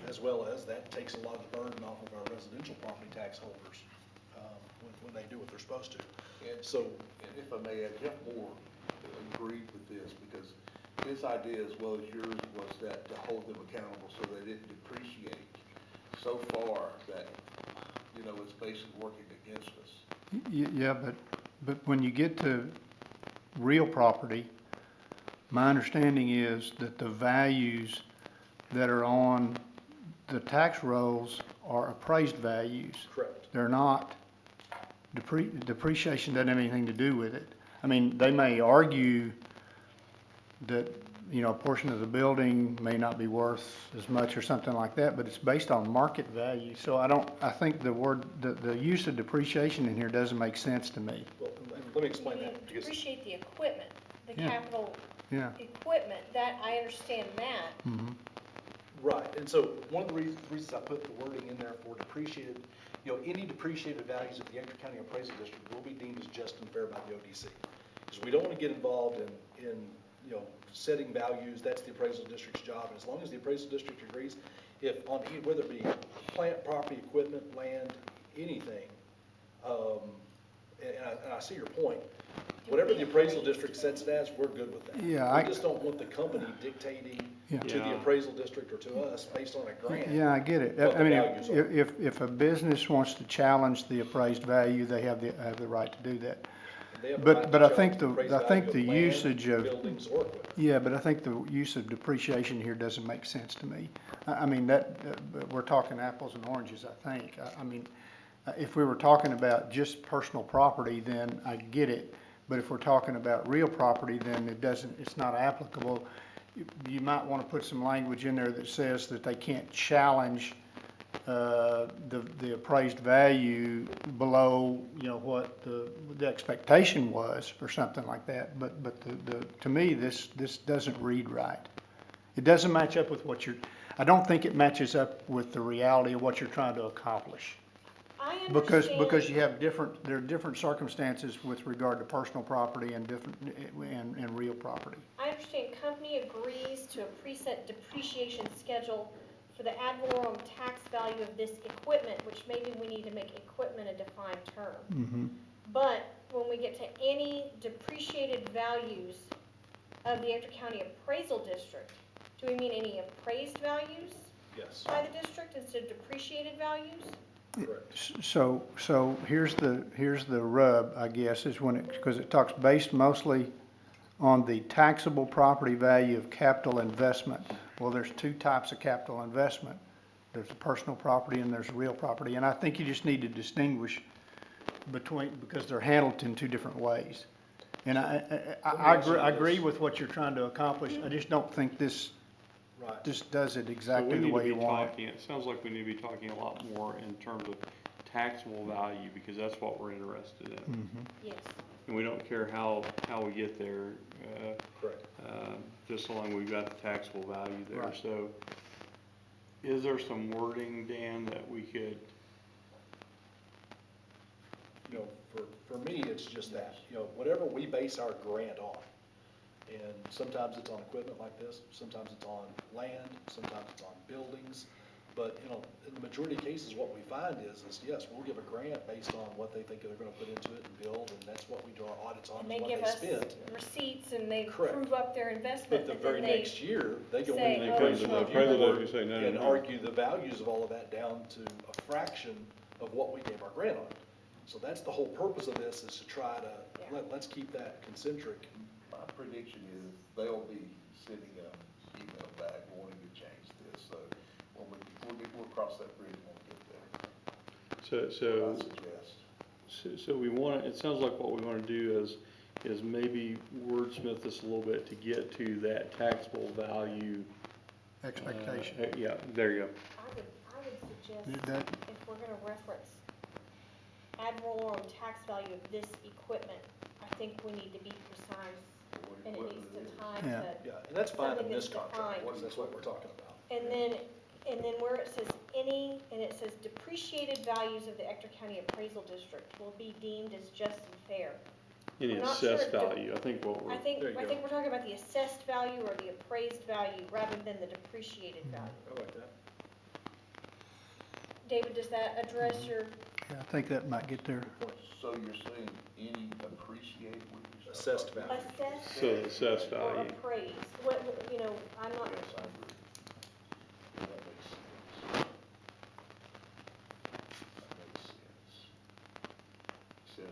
As well as that takes a lot of the burden off of our residential property tax holders when they do what they're supposed to. And So, and if I may add, Jeff Moore agreed with this, because his idea as well as yours was that to hold them accountable so they didn't depreciate so far that, it's basically working against us. Yeah, but when you get to real property, my understanding is that the values that are on the tax rolls are appraised values. Correct. They're not, depreciation doesn't have anything to do with it. I mean, they may argue that, you know, a portion of the building may not be worth as much or something like that, but it's based on market value. So I think the use of depreciation in here doesn't make sense to me. Well, let me explain You that, because, depreciate the equipment, the Yeah. capital Yeah. equipment, that, I understand that. right, and so one of the reasons I put the wording in there for depreciated, you know, any depreciated values of the Ector County Appraisal District will be deemed as just and fair by the ODC. Because we don't want to get involved in, you know, setting values, that's the appraisal district's job. And as long as the appraisal district agrees, if on, whether it be plant, property, equipment, land, anything, and I see your point, whatever the appraisal district sets it as, we're good with that. Yeah, We just don't want the company dictating Yeah. to the Yeah. appraisal district or to us based on a grant. Yeah, I get it. What I the mean, values are. if a business wants to challenge the appraised value, they have the right to do that. They have a But- right to but I challenge think the the- appraised I think value of the land, usage of- buildings or equipment. Yeah, but I think the use of depreciation here doesn't make sense to me. I mean, we're talking apples and oranges, I think. I mean, if we were talking about just personal property, then I get it. But if we're talking about real property, then it's not applicable. You might want to put some language in there that says that they can't challenge the appraised value below, you know, what the expectation was or something like that. But to me, this doesn't read right. It doesn't match up with I don't think it matches up with the reality of what you're trying to accomplish. I Because understand, there are different circumstances with regard to personal property and and real property. I understand company agrees to a preset depreciation schedule for the ad valorem tax value of this equipment, which maybe we need to make equipment a defined term. But when we get to any depreciated values of the Ector County Appraisal District, do we mean any appraised values Yes, by the district instead of depreciated values? correct. So here's the rub, I guess, is because it talks based mostly on the taxable property value of capital investment. Well, there's two types of capital investment. There's personal property and there's real property. And I think you just need to distinguish because they're handled in two different ways. And I agree with what you're trying to accomplish. I just don't think this Right. does it So exactly we the need to way be you want it. talking, it sounds like we need to be talking a lot more in terms of taxable value, because that's what we're interested in. Yes. And we don't care how we get there, Correct. just so long we've got the taxable value there. Right. So is there some wording, Dan, that we could, You know, for me, it's just that, you know, whatever we base our grant on. And sometimes it's on equipment like this, sometimes it's on land, sometimes it's on buildings. But, you know, in the majority of cases, what we find is yes, we'll give a grant based on what they think they're gonna put into it and build, and that's what we do our audits on, And is they what give they us spent. receipts and they Correct. prove up their investment, But the but very then they, next year, they go say, into the oh, appraisal it's not review good. board You say, no, no, and no. argue the values of all of that down to a fraction of what we gave our grant on. So that's the whole purpose of this, is to try to, Yeah. let's keep that concentric. My prediction is they'll be sending an email back wanting to change this, so when we'll cross that bridge when we get there. so, I suggest. so we want, it sounds like what we want to do is maybe wordsmith this a little bit to get to that taxable value. Expectation. Yeah, there you go. I would Did suggest, that- if we're gonna reference ad valorem tax value of this equipment, I think we need to be precise, and it needs to tie Yeah. to, Yeah, and that's fine in Something this that's contract, defined. that's what we're talking about. and then where it says any, and it says depreciated values of the Ector County Appraisal District will be deemed as just and fair. Any I'm not sure assessed if the- value, I think what we're. I think There you go. we're talking about the assessed value or the appraised value rather than the depreciated value. I like that. David, does that address your, Yeah, I think that might get there. So you're saying any appreciated, what did you say? Assessed value. assessed So assessed or value. appraised? What, you know, I'm not, Yes, I agree. That makes sense. That makes sense.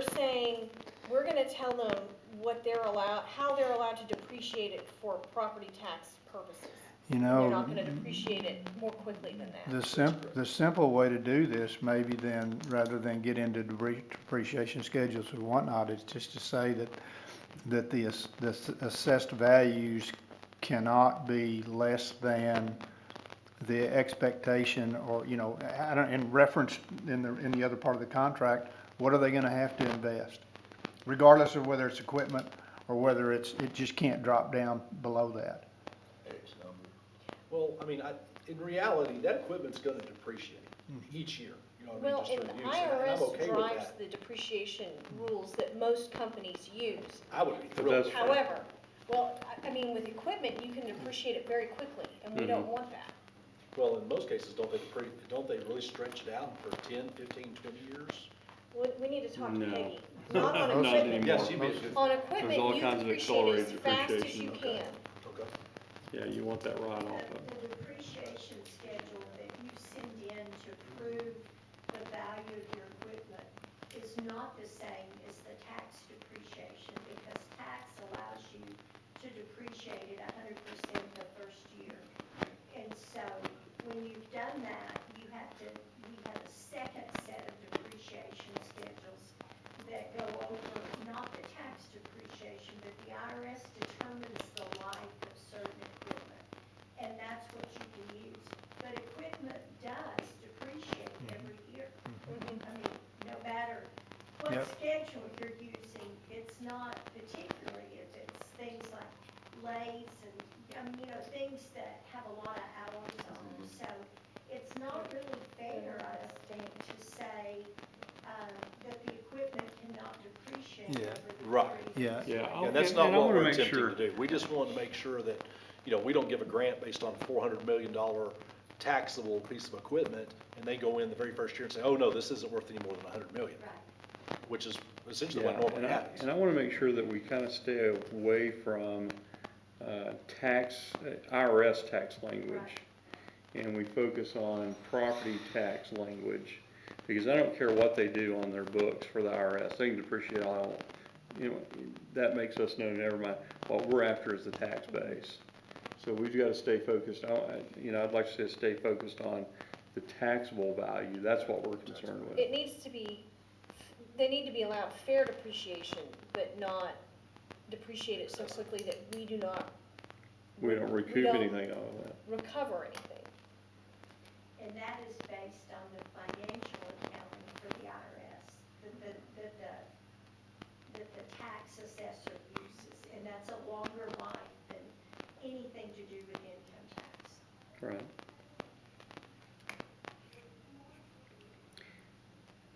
we're saying, we're gonna tell them what they're allowed, how they're allowed to depreciate it for property tax purposes. You They're know, not gonna depreciate it more quickly than that. the simple way to do this, maybe then, rather than get into depreciation schedules or whatnot, is just to say that the assessed values cannot be less than the expectation, or, you know, I don't, in reference, in the other part of the contract, what are they gonna have to invest? Regardless of whether it's equipment or whether it just can't drop down below that. X number. Well, I mean, in reality, that equipment's gonna depreciate each year, you know what I mean, Well, just and through use, and I'm IRS okay with drives that. the depreciation rules that most companies use. I would be But thrilled. that's- However, well, I mean, with equipment, you can depreciate it very quickly, and we don't want that. Well, in most cases, don't they really stretch it out for 10, 15, 20 years? We need to talk to No. Peggy, not on Not equipment. anymore. Yes, you'd be a good, On There's equipment, all you kinds of depreciate as accelerated fast as depreciation. you Okay. can. okay. Yeah, you want that right off of. The depreciation schedule that you send in to prove the value of your equipment is not the same as the tax depreciation, because tax allows you to depreciate it 100% the first year. And so when you've done that, we have a second set of depreciation schedules that go over not the tax depreciation, but the IRS determines the life of certain equipment. And that's what you can use. But equipment does depreciate every year. I mean, no matter what Yep. schedule you're using, it's not, particularly if it's things like lathes and, you know, things that have a lot of hours on them. So it's not really fair, I don't think, to say that the equipment cannot depreciate Yeah. over the Right. period. Yeah. Yeah. And that's and not I what wanna we're make attempting sure- to do. We just want to make sure that, you know, we don't give a grant based on a $400 million taxable piece of equipment, and they go in the very first year and say, oh, no, this isn't worth any more than $100 million, Right. which is essentially Yeah, what normally and happens. I want to make sure that we kind of stay away from IRS tax language. And we focus on property tax language, because I don't care what they do on their books for the IRS. They can depreciate all, you know, that makes us know, never mind. What we're after is the tax base. So we've got to stay focused on, you know, I'd like to say stay focused on the taxable value. That's what we're concerned with. It needs to be, they need to be allowed fair depreciation, but not depreciate it so quickly that we do not We don't recoup don't- anything out of that. recover anything. And that is based on the financial accounting for the IRS, that the tax assessor uses. And that's a longer life than anything to do with income tax. Right.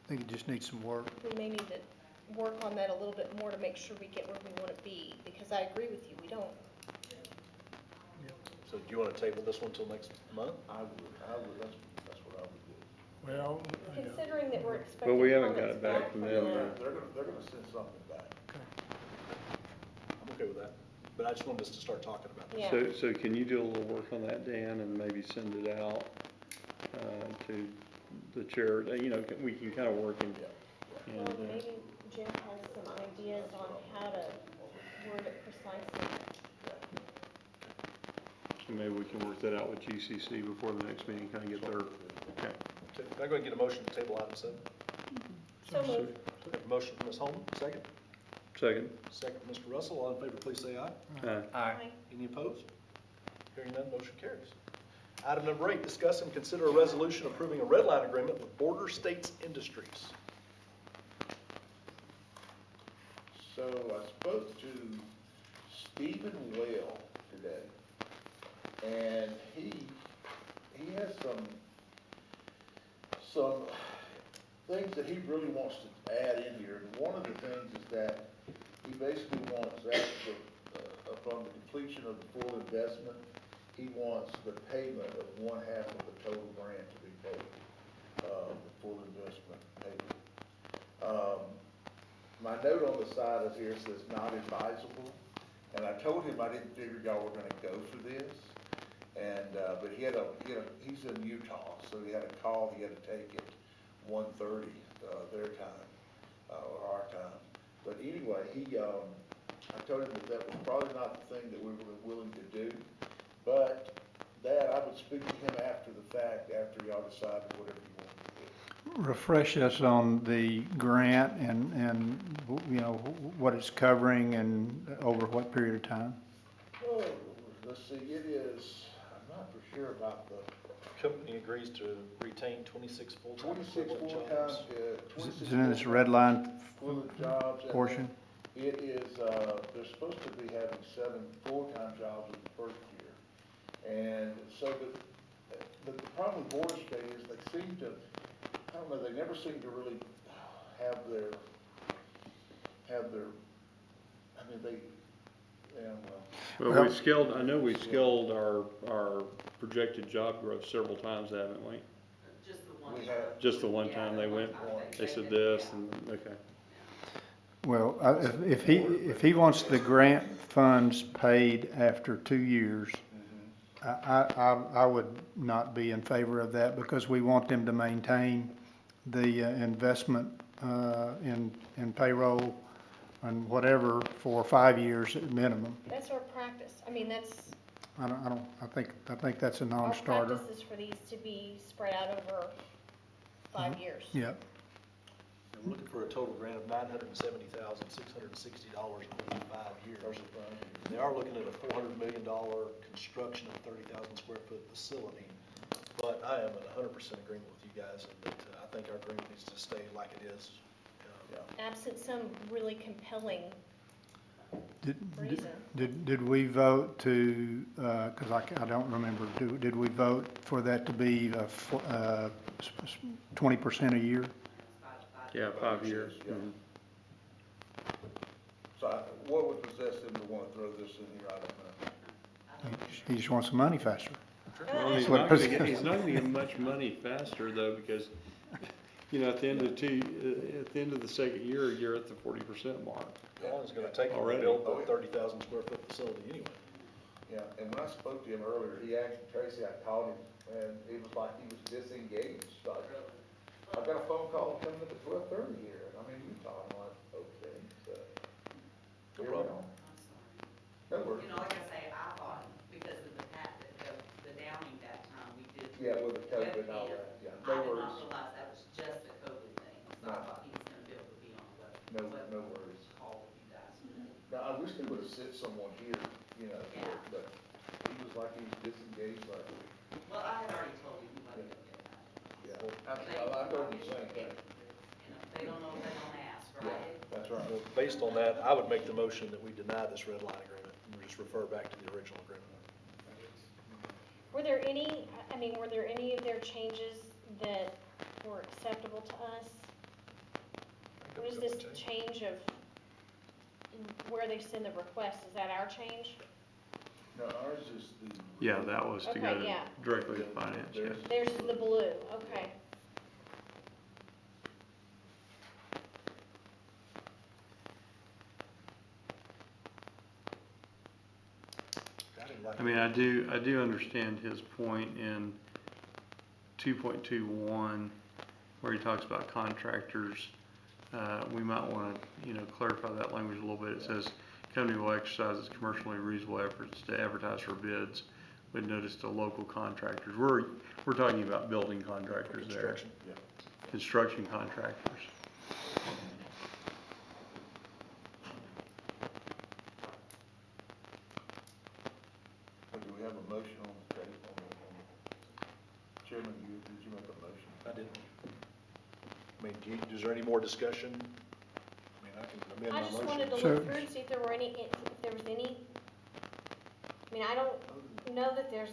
I think it just needs some work. We may need to work on that a little bit more to make sure we get where we want to be, because I agree with you, we don't. So do you want to table this one till next month? I would, that's what I would do. Well, Considering that we're But expecting we haven't got comments it back from them. They're gonna send something back. I'm okay with that, but I just wanted us to start talking about this. Yeah. So can you do a little work on that, Dan, and maybe send it out to the chair? You know, we can kind of work and, Well, maybe Jim has some ideas on how to word it precisely. maybe we can work that out with GCC before the next meeting, kind of get their, okay. Can I go ahead and get a motion to table item 7? So moved. Motion from Ms. Holman, second. Second. Second from Mr. Russell. All in favor, please say aye. Aye. Any opposed? Hearing none, motion carries. Item number 8, discuss and consider a resolution approving a red line agreement with Border States Industries. So I spoke to Stephen Well today, and he has some things that he really wants to add in here. And one of the things is that he basically wants, upon the completion of the full investment, he wants the payment of 1/2 of the total grant to be paid, the full investment payment. My note on the side of here says not advisable, and I told him I didn't figure y'all were gonna go for this. And, but he's in Utah, so he had a call he had to take at 1:30, their time, or our time. anyway, I told him that that was probably not the thing that we were willing to do, but that I would speak to him after the fact, after y'all decided whatever you wanted to do. Refresh us on the grant and, you know, what it's covering and over what period of time? Oh, let's see, it is, I'm not for sure about the Company agrees to retain 26 full-time 26 equivalent full-time, jobs. 26 Is it in this full-time red line equivalent jobs. and portion? It is, they're supposed to be having 7 full-time jobs in the first year. And so the problem with Board of State is they seem to, I don't know, they never seem to really have their, I mean, they, yeah, well. Well, I know we scaled our projected job growth several times, haven't we? Just the one We time. have, Just the one time they went, they said this and, okay. Well, if he wants the grant funds paid after 2 years, I would not be in favor of that because we want them to maintain the investment in payroll and whatever for 5 years at minimum. That's our practice. I mean, that's, I think that's a our non-starter. practice is for these to be spread out over 5 years. Yep. We're looking for a total grant of $970,660 over 5 years. They are looking at a $400 million construction of 30,000 square foot facility. But I am in 100% agreement with you guys, and that I think our agreement needs to stay like it is. Absent some really compelling Did- reason. Did we vote to, because I don't remember, did we vote for that to be 20% a year? Yeah, 5 years. Yeah. So what would possess him to want to throw this in here, I don't know. He just wants the money faster. Well, he's not gonna get much money faster though, because, you know, at the end of the second year, you're at the 40% mark. How long is it gonna take him to Already. build the 30,000 square foot facility anyway? Yeah, and when I spoke to him earlier, he actually, Tracy, I called him, and it was like he was disengaged, like, I got a phone call coming at 12:30 here, and I mean, Utah, I'm like, okay, so. Here we are. No worries. You know, like I say, I thought because of the Downing that time, we did. Yeah, with the COVID and all that, yeah, I no did not worries, realize that was just a COVID thing, so No. I thought he was gonna be able to be on the web. no worries. Call with you guys. Now, I wish they would've sent someone here, you know, Yeah. but he was like, he was disengaged, like, Well, I had already told him he wasn't gonna get that. yeah. I told him the same thing. You know, they don't know if they don't ask, Yeah, right? that's right. Well, based on that, I would make the motion that we deny this red line agreement and we just refer back to the original agreement. Were there any, I mean, were there any of their changes that were acceptable to us? What is this change of where they send the request? Is that our change? No, ours is the. Yeah, that was to Okay, go yeah. directly to finance, yes. Theirs is the blue, okay. I mean, I do understand his point in 2.21, where he talks about contractors. We might want to, you know, clarify that language a little bit. It says, company will exercise its commercially reasonable efforts to advertise for bids with notice to local contractors. We're talking about building contractors there. Construction, yeah. Construction contractors. So do we have a motion on the table, Chairman, did you make a motion? I didn't. I mean, is there any more discussion? I mean, I can amend my I motion. just wanted to So- look through and see if there were any, if there was any, I mean, I don't know that there's,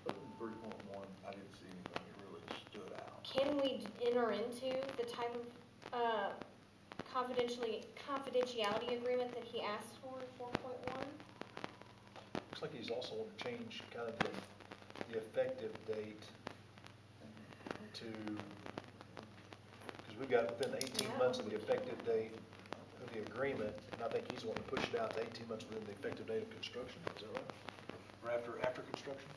Other than 3.1, I didn't see anything that really stood out. can we enter into the type of confidentiality agreement that he asked for in 4.1? Looks like he's also want to change kind of the effective date to, because we've got within 18 months of the effective date of the agreement, and I think he's wanting to push it out to 18 months within the effective date of construction, is that right? Or after construction?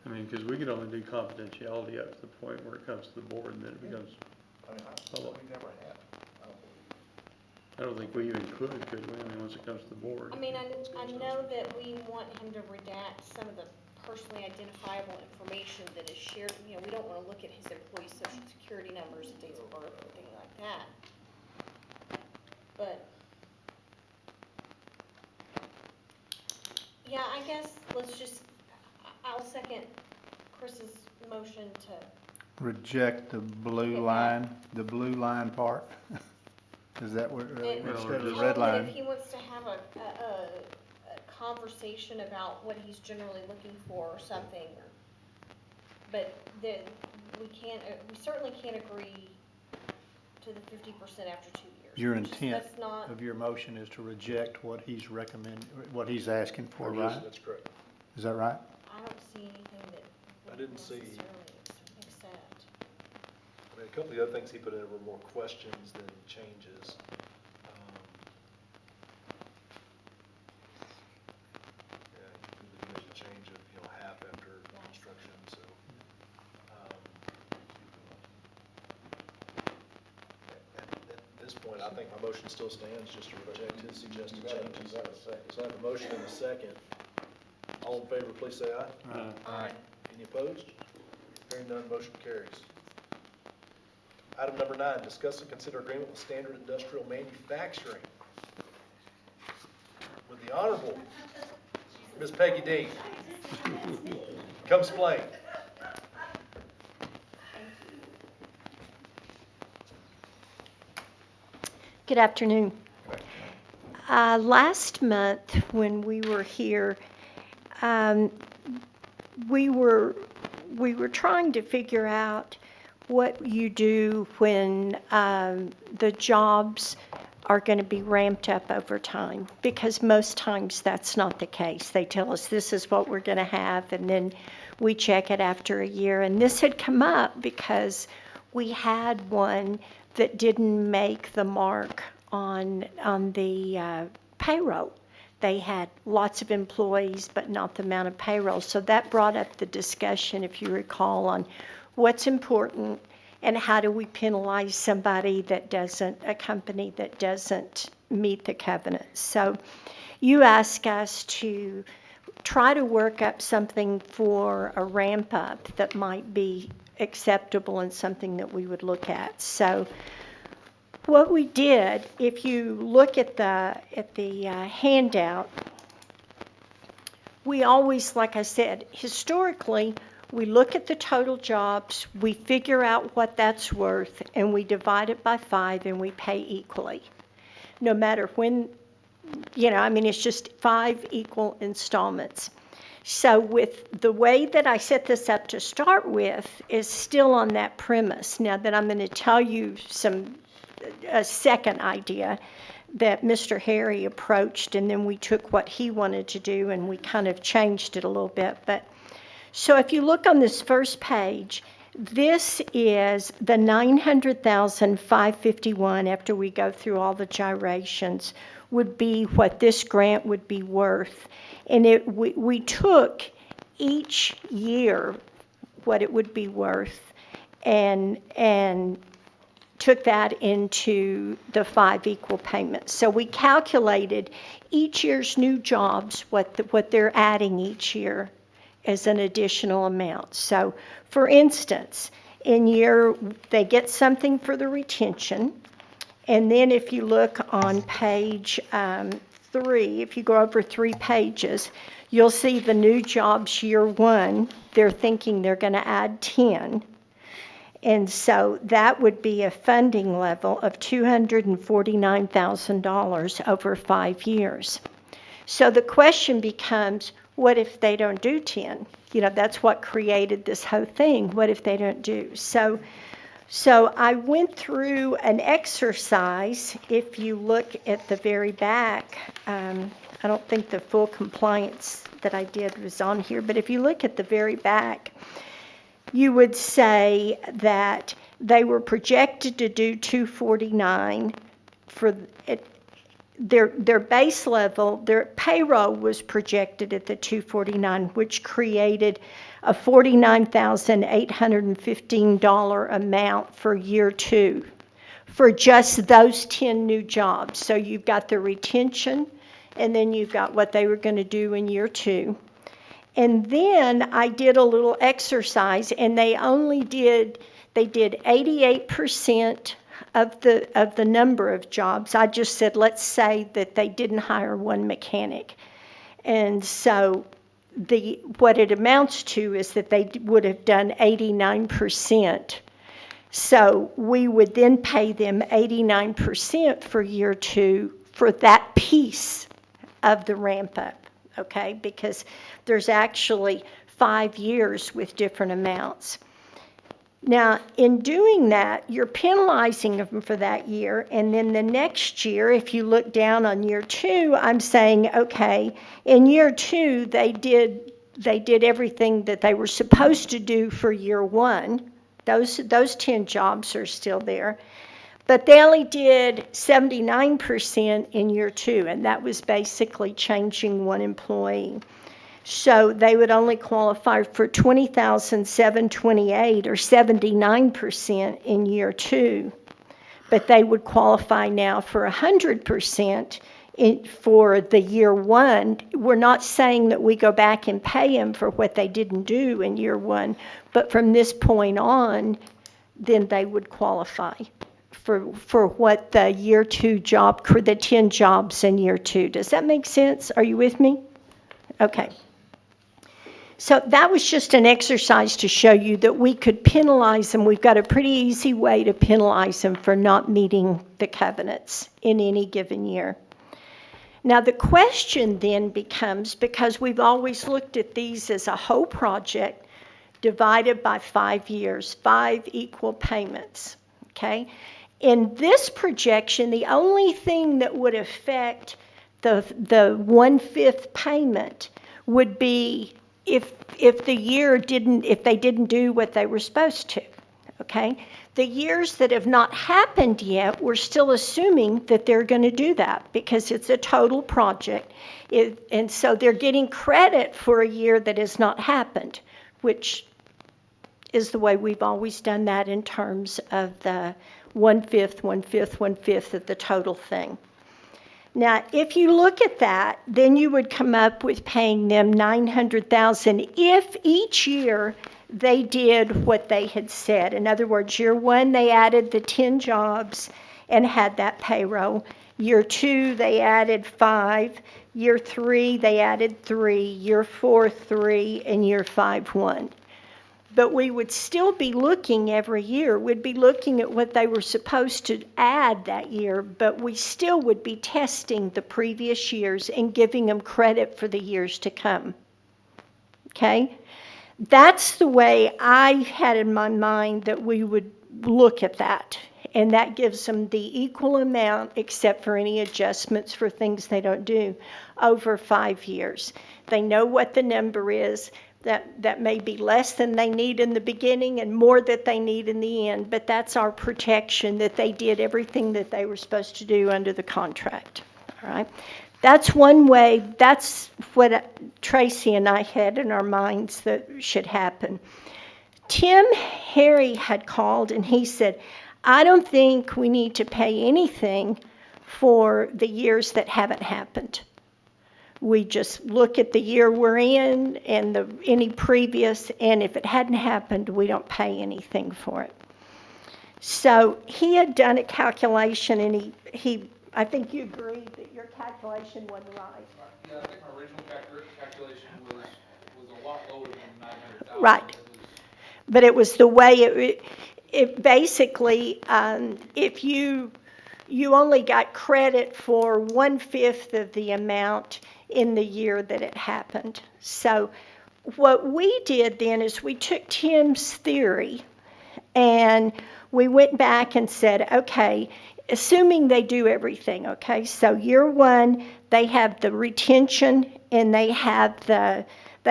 I mean, because we could only do confidentiality up to the point where it comes to the board, and then it becomes I mean, we never have, I don't believe. I don't think we even could we? I mean, once it comes to the board. I mean, I know that we want him to redact some of the personally identifiable information that is shared. You know, we don't want to look at his employees' social security numbers and dates of birth or things like that. But, yeah, I guess let's just, I'll second Chris's motion to, Reject the blue Okay. line part? Is that where, and instead of the tell red him that line? if he wants to have a conversation about what he's generally looking for or something, but then we can't, we certainly can't agree to the 50% after 2 years. Your Which is- intent That's not, of your motion is to reject what he's what he's asking for, right? That's correct. Is that right? I don't see anything that I we didn't see- necessarily accept. I mean, a couple of the other things he put in were more questions than changes. Yeah, he mentioned a change of, half after construction, so. At this point, I think my motion still stands, just to reject his suggested changes. So I have a motion and a second. All in favor, please say aye. Aye. Any opposed? Hearing none, motion carries. Item number 9, discuss and consider agreement with Standard Industrial Manufacturing with the Honorable Ms. Peggy Dean. Come explain. Good afternoon. Last month, when we were here, we were trying to figure out what you do when the jobs are going to be ramped up over time, because most times that's not the case. They tell us this is what we're going to have, and then we check it after a year. And this had come up because we had one that didn't make the mark on the payroll. They had lots of employees, but not the amount of payroll. So that brought up the discussion, if you recall, on what's important and how do we penalize somebody that doesn't, a company that doesn't meet the covenants. So you ask us to try to work up something for a ramp up that might be acceptable and something that we would look at. So what we did, if you look at the handout, we always, like I said, historically, we look at the total jobs, we figure out what that's worth, and we divide it by 5 and we pay equally. No matter when, it's just 5 equal installments. So with the way that I set this up to start with is still on that premise. Now that I'm going to tell you a second idea that Mr. Harry approached, and then we took what he wanted to do and we kind of changed it a little bit. But so if you look on this first page, this is the $900,551 after we go through all the gyrations would be what this grant would be worth. And we took each year what it would be worth and took that into the 5 equal payments. So we calculated each year's new jobs, what they're adding each year as an additional amount. So for instance, they get something for the retention. And then if you look on page 3, if you go over 3 pages, you'll see the new jobs year 1, they're thinking they're going to add 10. And so that would be a funding level of $249,000 over 5 years. So the question becomes, what if they don't do 10? That's what created this whole thing. What if they don't do? So I went through an exercise. If you look at the very back, I don't think the full compliance that I did was on here, but if you look at the very back, you would say that they were projected to do 249 for it. their base level, their payroll was projected at the 249, which created a $49,815 amount for year 2 for just those 10 new jobs. So you've got the retention, and then you've got what they were going to do in year 2. And then I did a little exercise, and they did 88% of the number of jobs. I just said, let's say that they didn't hire one mechanic. And so what it amounts to is that they would have done 89%. So we would then pay them 89% for year 2 for that piece of the ramp up, okay? Because there's actually 5 years with different amounts. Now, in doing that, you're penalizing them for that year, and then the next year, if you look down on year 2, I'm saying, okay, in year 2, they did everything that they were supposed to do for year 1. Those 10 jobs are still there. But they only did 79% in year 2, and that was basically changing one employee. So they would only qualify for $20,728 or 79% in year 2. But they would qualify now for 100% for the year 1. We're not saying that we go back and pay them for what they didn't do in year 1, but from this point on, then they would qualify for what the year 2 job, the 10 jobs in year 2. Does that make sense? Are you with me? Okay. So that was just an exercise to show you that we could penalize them. We've got a pretty easy way to penalize them for not meeting the covenants in any given year. Now the question then becomes, because we've always looked at these as a whole project divided by 5 years, 5 equal payments, okay? In this projection, the only thing that would affect the 1/5 payment would be if they didn't do what they were supposed to, okay? The years that have not happened yet, we're still assuming that they're going to do that because it's a total project. And so they're getting credit for a year that has not happened, which is the way we've always done that in terms of the 1/5, 1/5, 1/5 of the total thing. Now, if you look at that, then you would come up with paying them $900,000 if each year they did what they had said. In other words, year 1, they added the 10 jobs and had that payroll. Year 2, they added 5. Year 3, they added 3. Year 4, 3. And year 5, 1. But we would still be looking every year. We'd be looking at what they were supposed to add that year, but we still would be testing the previous years and giving them credit for the years to come. Okay? That's the way I had in my mind that we would look at that. And that gives them the equal amount, except for any adjustments for things they don't do, over 5 years. They know what the number is. That may be less than they need in the beginning and more that they need in the end, but that's our protection, that they did everything that they were supposed to do under the contract. All right? That's one way. That's what Tracy and I had in our minds that should happen. Tim Harry had called and he said, I don't think we need to pay anything for the years that haven't happened. We just look at the year we're in and any previous, and if it hadn't happened, we don't pay anything for it. So he had done a calculation, and I think you agreed that your calculation wasn't right. Yeah, I think my original calculation was a lot lower than 900,000. Right. But it was the way it basically, if you only got credit for 1/5 of the amount in the year that it happened. So what we did then is we took Tim's theory and we went back and said, okay, assuming they do everything, okay, so year 1, they have the retention and they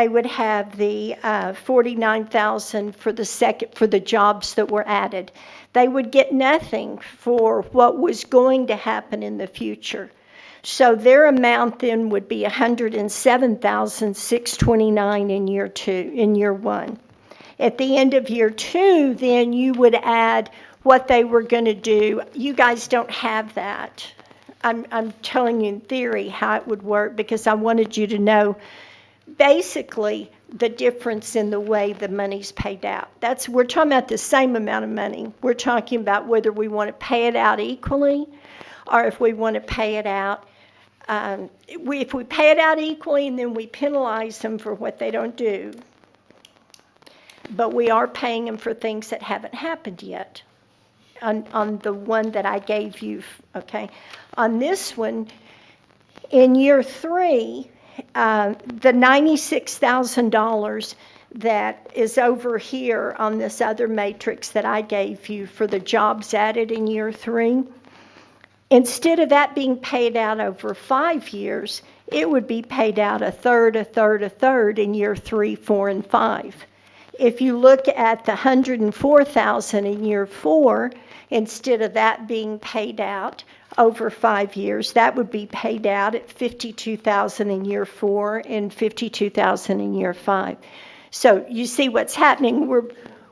would have the $49,000 for the jobs that were added. They would get nothing for what was going to happen in the future. So their amount then would be $107,629 in year one. At the end of year two, then you would add what they were going to do. You guys don't have that. I'm telling you in theory how it would work because I wanted you to know basically the difference in the way the money's paid out. We're talking about the same amount of money. We're talking about whether we want to pay it out equally or if we want to pay it out. If we pay it out equally and then we penalize them for what they don't do, but we are paying them for things that haven't happened yet on the one that I gave you, okay? On this one, in year three, the $96,000 that is over here on this other matrix that I gave you for the jobs added in year three, instead of that being paid out over 5 years, it would be paid out a third in year 3, 4, and 5. If you look at the $104,000 in year 4, instead of that being paid out over 5 years, that would be paid out at $52,000 in year 4 and $52,000 in year 5. So you see what's happening.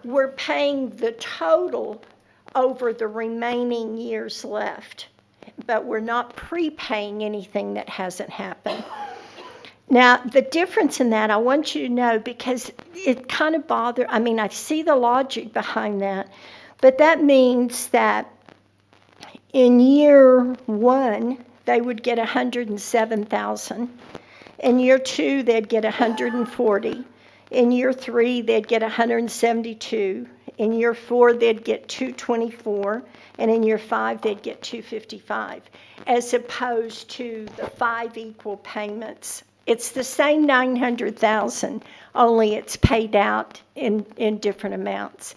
We're paying the total over the remaining years left, but we're not prepaying anything that hasn't happened. Now, the difference in that, I want you to know, because it kind of I see the logic behind that, but that means that in year 1, they would get $107,000. In year 2, they'd get $140,000. In year 3, they'd get $172,000. In year 4, they'd get $224,000. And in year 5, they'd get $255,000, as opposed to the 5 equal payments. It's the same $900,000, only it's paid out in different amounts.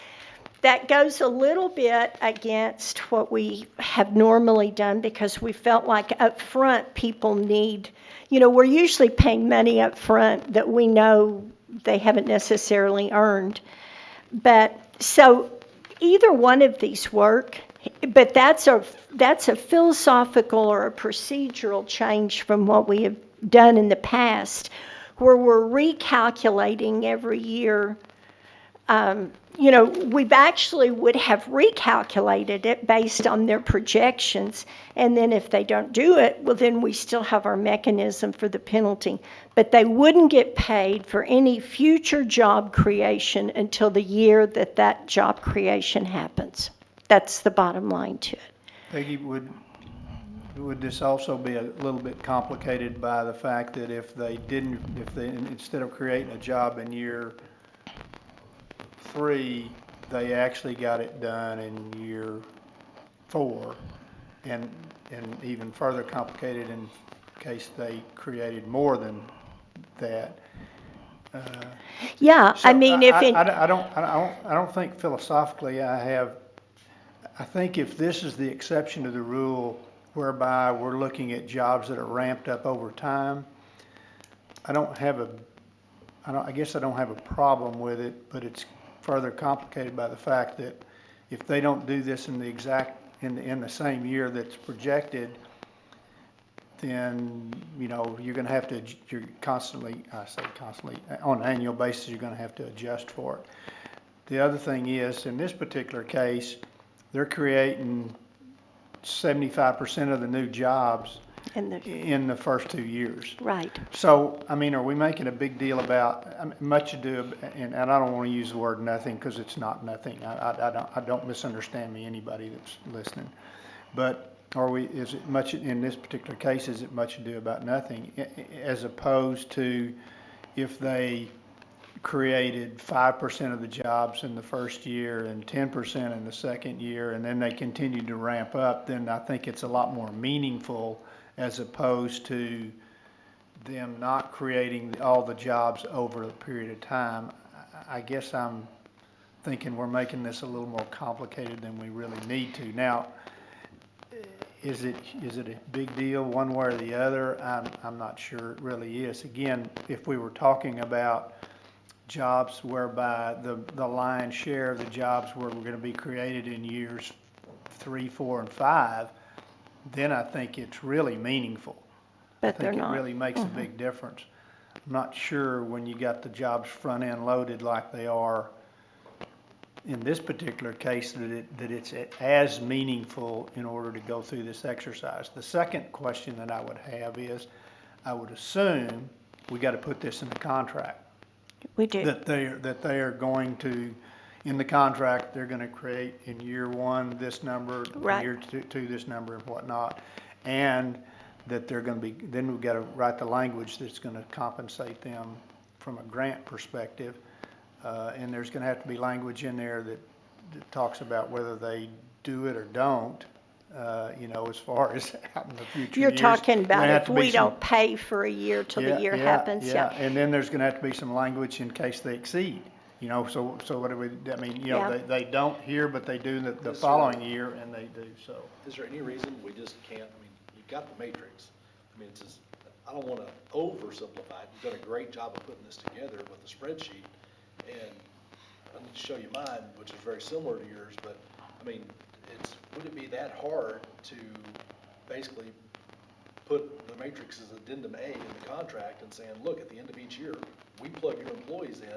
That goes a little bit against what we have normally done because we felt like up front people need, we're usually paying money up front that we know they haven't necessarily earned. But so either one of these work, but that's a philosophical or a procedural change from what we have done in the past, where we're recalculating every year. We've actually would have recalculated it based on their projections, and then if they don't do it, well, then we still have our mechanism for the penalty. But they wouldn't get paid for any future job creation until the year that job creation happens. That's the bottom line to it. Peggy, would this also be a little bit complicated by the fact that if they instead of creating a job in year 3, they actually got it done in year 4, and even further complicated in case they created more than that? Yeah, So I mean, if it, I don't think philosophically I think if this is the exception to the rule whereby we're looking at jobs that are ramped up over time, I guess I don't have a problem with it, but it's further complicated by the fact that if they don't do this in the same year that's projected, then, you're going to have to, on an annual basis, you're going to have to adjust for it. The other thing is, in this particular case, they're creating 75% of the new jobs in the first 2 years. right. So, are we making a big deal about, much ado, and I don't want to use the word nothing because it's not nothing. I don't misunderstand me, anybody that's listening. But is it much, in this particular case, is it much ado about nothing, as opposed to if they created 5% of the jobs in the first year and 10% in the second year, and then they continued to ramp up, then I think it's a lot more meaningful as opposed to them not creating all the jobs over a period of time. I guess I'm thinking we're making this a little more complicated than we really need to. Now, is it a big deal one way or the other? I'm not sure it really is. Again, if we were talking about jobs whereby the lion's share of the jobs were going to be created in years 3, 4, and 5, then I think it's really meaningful. I they're think it not. really makes a big difference. I'm not sure when you got the jobs front-end loaded like they are in this particular case, that it's as meaningful in order to go through this exercise. The second question that I would have is, I would assume we got to put this in the contract. We do. That they are going to, in the contract, they're going to create in year one this number, Right. year two this number and whatnot. And that they're going to be, then we've got to write the language that's going to compensate them from a grant perspective. And there's going to have to be language in there that talks about whether they do it or don't, as far as out in the future You're years. talking about Gonna have if to be we some- don't pay for a year till the year happens, yeah. And then there's gonna have to be some language in case they exceed, so what do we, I mean, Yeah. they don't here, but they do the following year, and they do, so. Is there any reason we just can't, I mean, you've got the matrix. I mean, it's just, I don't wanna oversimplify it. You've done a great job of putting this together with the spreadsheet. And I need to show you mine, which is very similar to yours, but, I mean, would it be that hard to basically put the matrix's addendum A in the contract and saying, look, at the end of each year, we plug your employees in,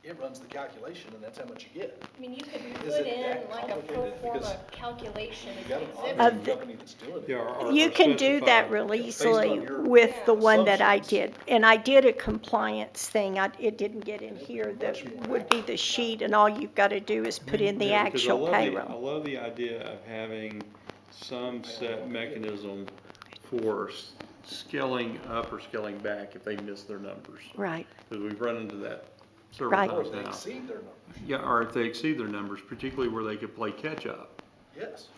it runs the calculation, and that's how much you get? I mean, you could Is put it in that like a pro complicated? forma Because calculation You as got an an exhibit. auditing company that's doing it. Yeah, our You can do that specified- really Based on easily your with the one that I assumptions. did. And I did a compliance thing, it didn't get in It'd here, be that much more would be the sheet, and all you've got to do is put in the Yeah, because actual I payroll. love the idea of having some set mechanism for scaling up or scaling back if they miss their numbers. Right, Because we've run into that several Right. Or times if they now. exceed their numbers, Yeah, or if they exceed their numbers, particularly where they could play catch-up. yes.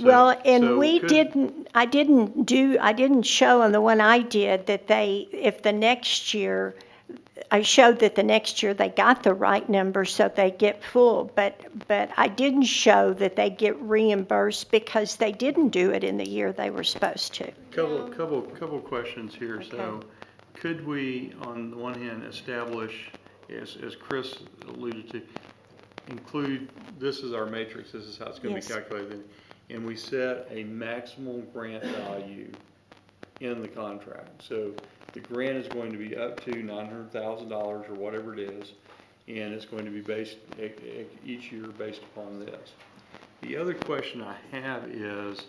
well, and so we could- I didn't show on the one I did that if the next year, I showed that the next year they got the right number, so they get full, but I didn't show that they get reimbursed because they didn't do it in the year they were supposed to. Couple questions here. So could we, on the one hand, establish, as Chris alluded to, include, this is our matrix, this is how it's going to Yes. be calculated, and we set a maximal grant value in the contract. So the grant is going to be up to $900,000 or whatever it is, and it's going to be based each year based upon this. The other question I have is,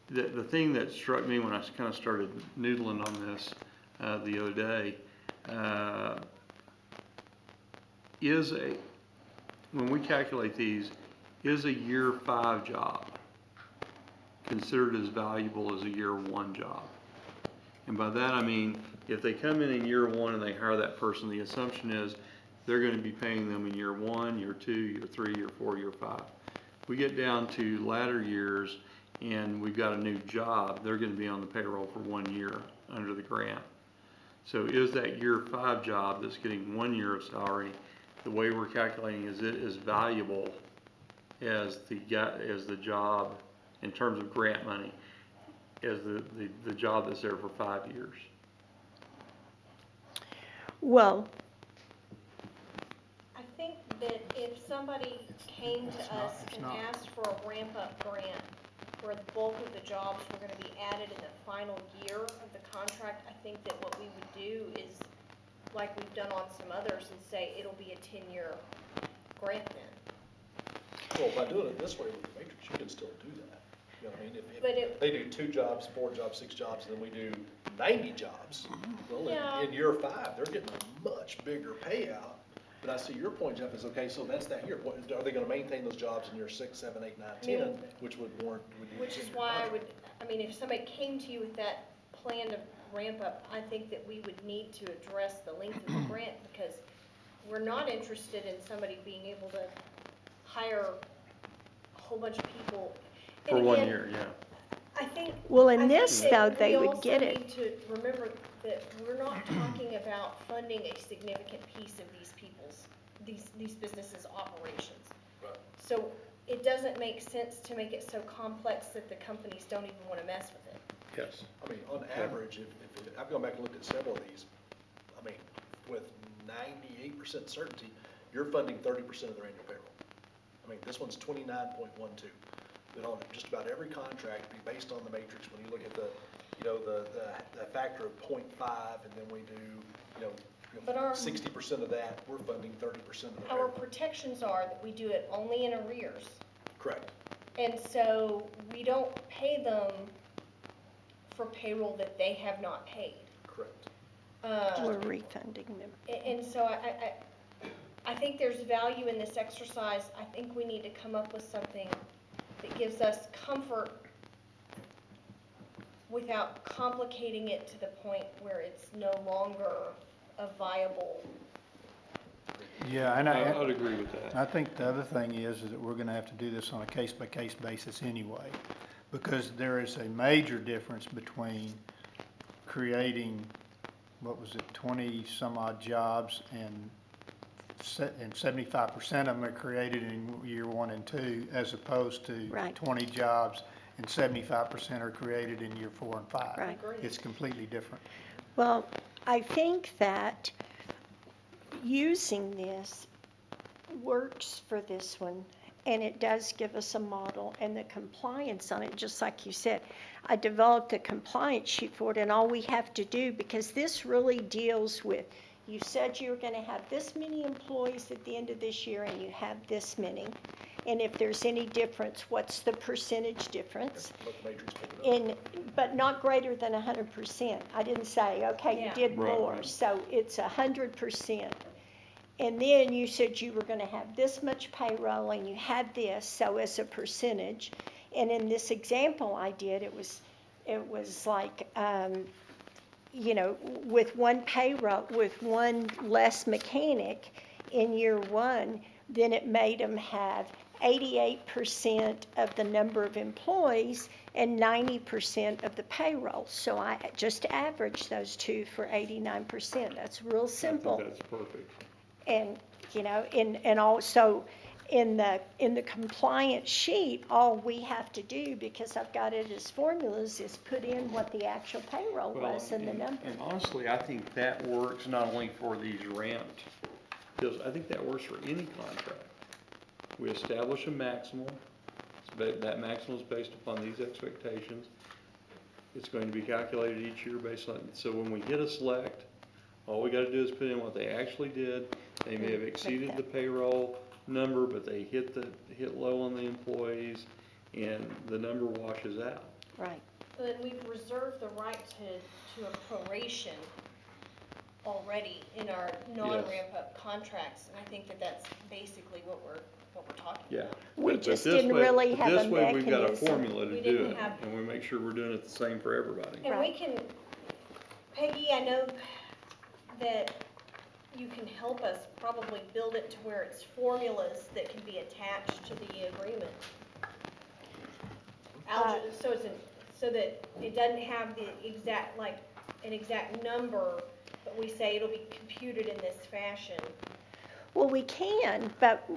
the thing that struck me when I kind of started noodling on this the other day, when we calculate these, is a year 5 job considered as valuable as a year 1 job? And by that I mean, if they come in year 1 and they hire that person, the assumption is they're going to be paying them in year 1, year 2, year 3, year 4, year 5. We get down to latter years and we've got a new job, they're going to be on the payroll for 1 year under the grant. So is that year 5 job that's getting 1 year of salary, the way we're calculating, is it as valuable as the job in terms of grant money as the job that's there for 5 years? Well, I think that if somebody came to us and asked for a ramp-up grant where the bulk of the jobs were gonna be added in the final year of the contract, I think that what we would do is, like we've done on some others, and say it'll be a 10-year grant then. Well, by doing it this way with the matrix, you can still do that. You know what I mean? But If they do 2 jobs, 4 jobs, 6 jobs, and then we do 90 jobs, well, Yeah. in year 5, they're getting a much bigger payout. But I see your point, Jeff, is okay, so that's that year. What, are they gonna maintain those jobs in year 6, 7, 8, 9, 10, which would warrant, would need Which to is be why contract. if somebody came to you with that plan to ramp up, I think that we would need to address the length of the grant, because we're not interested in somebody being able to hire a whole bunch of people. For And 1 again, year, yeah. I think. Well, in I think this, that though, they would get We it. also need to remember that we're not talking about funding a significant piece of these businesses' operations. Right. So it doesn't make sense to make it so complex that the companies don't even want to mess with it. Yes. I mean, on average, if I've gone back and looked at several of these, I mean, with 98% certainty, you're funding 30% of their annual payroll. I mean, this one's 29.12. But on just about every contract, be based on the matrix, when you look at the the factor of 0.5, and then we do, But our- 60% of that, we're funding 30% of the Our payroll. protections are that we do it only in arrears. Correct. And so we don't pay them for payroll that they have not paid. Correct. We're refunding them. And so I think there's value in this exercise. I think we need to come up with something that gives us comfort without complicating it to the point where it's no longer a viable. Yeah, and I would agree with that. I think the other thing is that we're gonna have to do this on a case-by-case basis anyway, because there is a major difference between creating, what was it, 20-some-odd jobs, and 75% of them are created in year 1 and 2, as opposed to Right. 20 jobs and 75% are created in year 4 and 5. Right. It's completely different. Well, I think that using this works for this one, and it does give us a model, and the compliance on it, just like you said. I developed a compliance sheet for it, and all we have to do, because this really deals with, you said you were going to have this many employees at the end of this year, and you have this many. And if there's any difference, what's the percentage difference? Let the matrix pick it up. But not greater than 100%. I didn't say, okay, you Yeah. did Right, more, right. so it's 100%. And then you said you were gonna have this much payroll and you had this, so as a percentage. And in this example I did, it was like, with one payroll, with one less mechanic in year 1, then it made them have 88% of the number of employees and 90% of the payroll. So I just averaged those two for 89%. That's real simple. I think that's perfect. And, and also in the compliance sheet, all we have to do, because I've got it as formulas, is put in what the actual payroll was and the number. And honestly, I think that works not only for these ramped, because I think that works for any contract. We establish a maximum, that maximum is based upon these expectations. It's going to be calculated each year based on, so when we hit a select, all we gotta do is put in what they actually did. They may have exceeded the payroll number, but they hit low on the employees, and the number washes out. Right. Then we've reserved the right to a proration already in our non-ramp-up contracts, and I think that that's basically what we're talking Yeah. about. We But just this didn't way- really have a This way, we've got a mechanism. formula We to do didn't it, have- and we make sure we're doing it the same for everybody. And we Right. can, Peggy, I know that you can help us probably build it to where it's formulas that can be attached to the agreement. So that it doesn't have the exact, like, an exact number, but we say it'll be computed in this fashion. Well, we can, but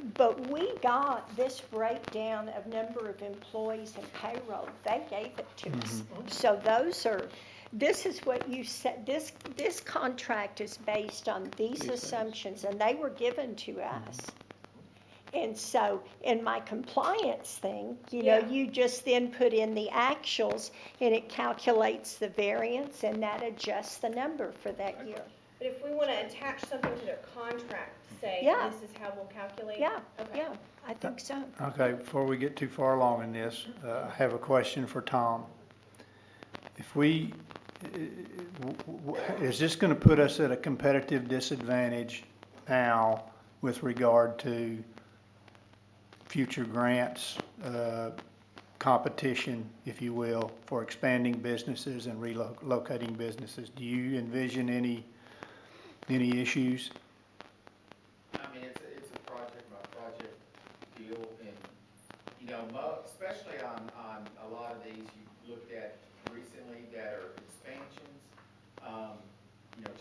we got this breakdown of number of employees and payroll. They gave it to us. So this is what you said, this contract is based on these assumptions, and they were given to us. And so, in my compliance thing, Yeah. you just then put in the actuals, and it calculates the variance, and that adjusts the number for that year. But if we want to attach something to their contract, say, Yeah. this is how we'll calculate? Yeah, Okay. yeah, I think so. Okay, before we get too far along in this, I have a question for Tom. If we, is this gonna put us at a competitive disadvantage now with regard to future grants, competition, if you will, for expanding businesses and relocating businesses? Do you envision any issues? I mean, it's a project by project deal, and, especially on a lot of these you looked at recently that are expansions,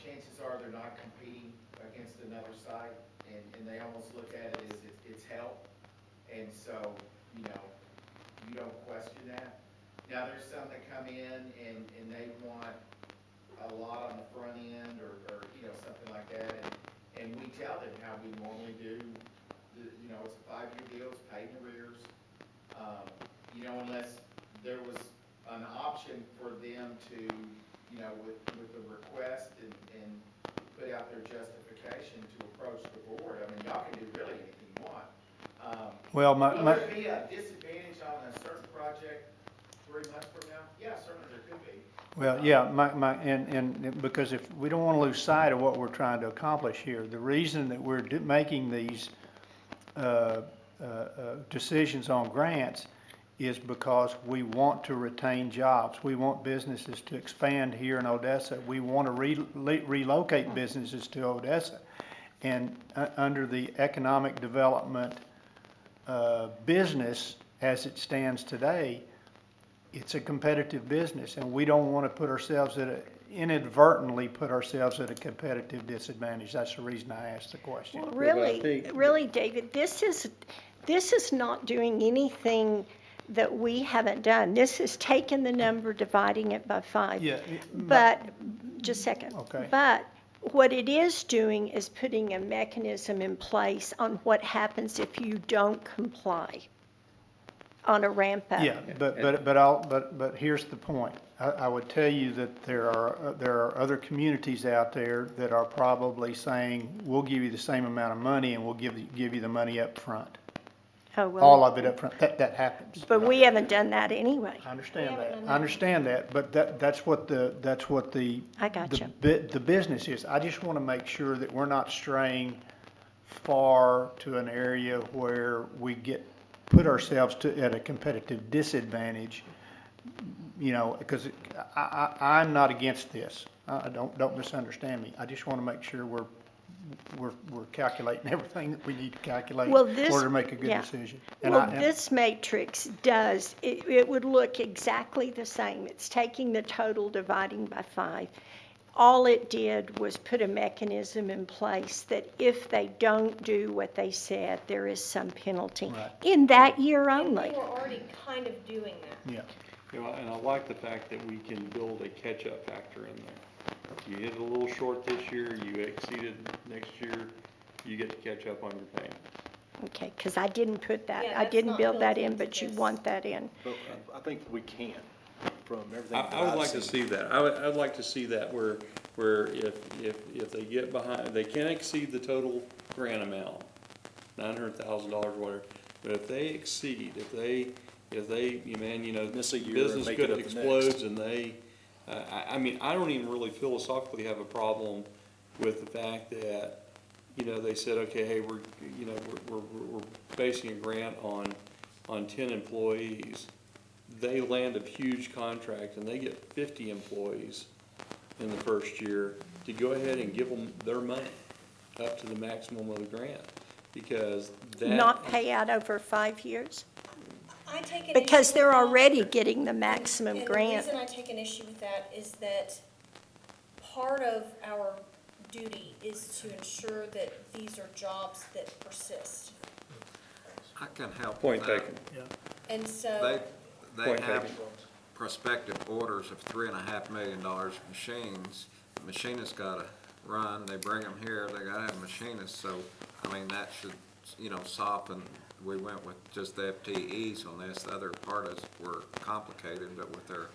chances are they're not competing against another site, and they almost look at it as it's help, and so, you don't question that. Now, there's some that come in and they want a lot on the front end, or something like that, and we tell them how we normally do. It's a 5-year deal, it's paid in arrears. Unless there was an option for them them to, you know, with the request and put out their justification to approach the board. I mean, y'all can do really anything you want. Well, Will there be a disadvantage on a certain project 3 months from now? Yeah, certainly there could be. well, yeah, and because if, we don't want to lose sight of what we're trying to accomplish here. The reason that we're making these decisions on grants is because we want to retain jobs. We want businesses to expand here in Odessa. We want to relocate businesses to Odessa. And under the economic development business as it stands today, it's a competitive business, and we don't want to put ourselves inadvertently put ourselves at a competitive disadvantage. That's the reason I asked the question. Well, But I think- really, David, this is not doing anything that we haven't done. This is taking the number, dividing it by 5. Yeah. But, just a second. Okay. But what it is doing is putting a mechanism in place on what happens if you don't comply on a ramp up. Yeah, but here's the point. I would tell you that there are other communities out there that are probably saying, we'll give you the same amount of money and we'll give you the money up front. Oh, well, All of it up front. That happens. but we haven't done that anyway. I understand that, but that's what the I gotcha. the business is. I just want to make sure that we're not straying far to an area where we put ourselves at a competitive disadvantage, you know, because I'm not against this. Don't misunderstand me. I just want to make sure we're calculating everything that we need to calculate in order to make a good decision. Well, this matrix does, it would look exactly the same. It's taking the total, dividing by 5. All it did was put a mechanism in place that if they don't do what they said, there is some penalty in that year only. And we were already kind of doing that. Yeah. You know, and I like the fact that we can build a catch-up factor in there. You hit a little short this year, you exceeded next year, you get to catch up on your payments. Okay, because I didn't put that, Yeah, I that's didn't not build that built in, into but you this. want that in. But I think we can, from everything that I would I've like to seen. see that. I'd like to see that where if they get behind, they can't exceed the total grant amount, $900,000 or whatever. But if they exceed, if they, man, you know, Miss a year and business make it could up the explodes next. and they, I mean, I don't even really philosophically have a problem with the fact that, you know, they said, okay, hey, we're basing a grant on 10 employees. They land a huge contract and they get 50 employees in the first year to go ahead and give them their money up to the maximum of the grant, because that. Not pay out over 5 years? I take an Because issue they're with that. already getting the maximum And grant. the reason I take an issue with that is that part of our duty is to ensure that these are jobs that persist. I can help Point with that. taken. And so, They Point have taken. prospective orders of $3.5 million of machines. Machinists gotta run, they bring them here, they gotta have machinists, so, I mean, that should, you know, soften. We went with just the FTEs on this, the other part is, were complicated, but with their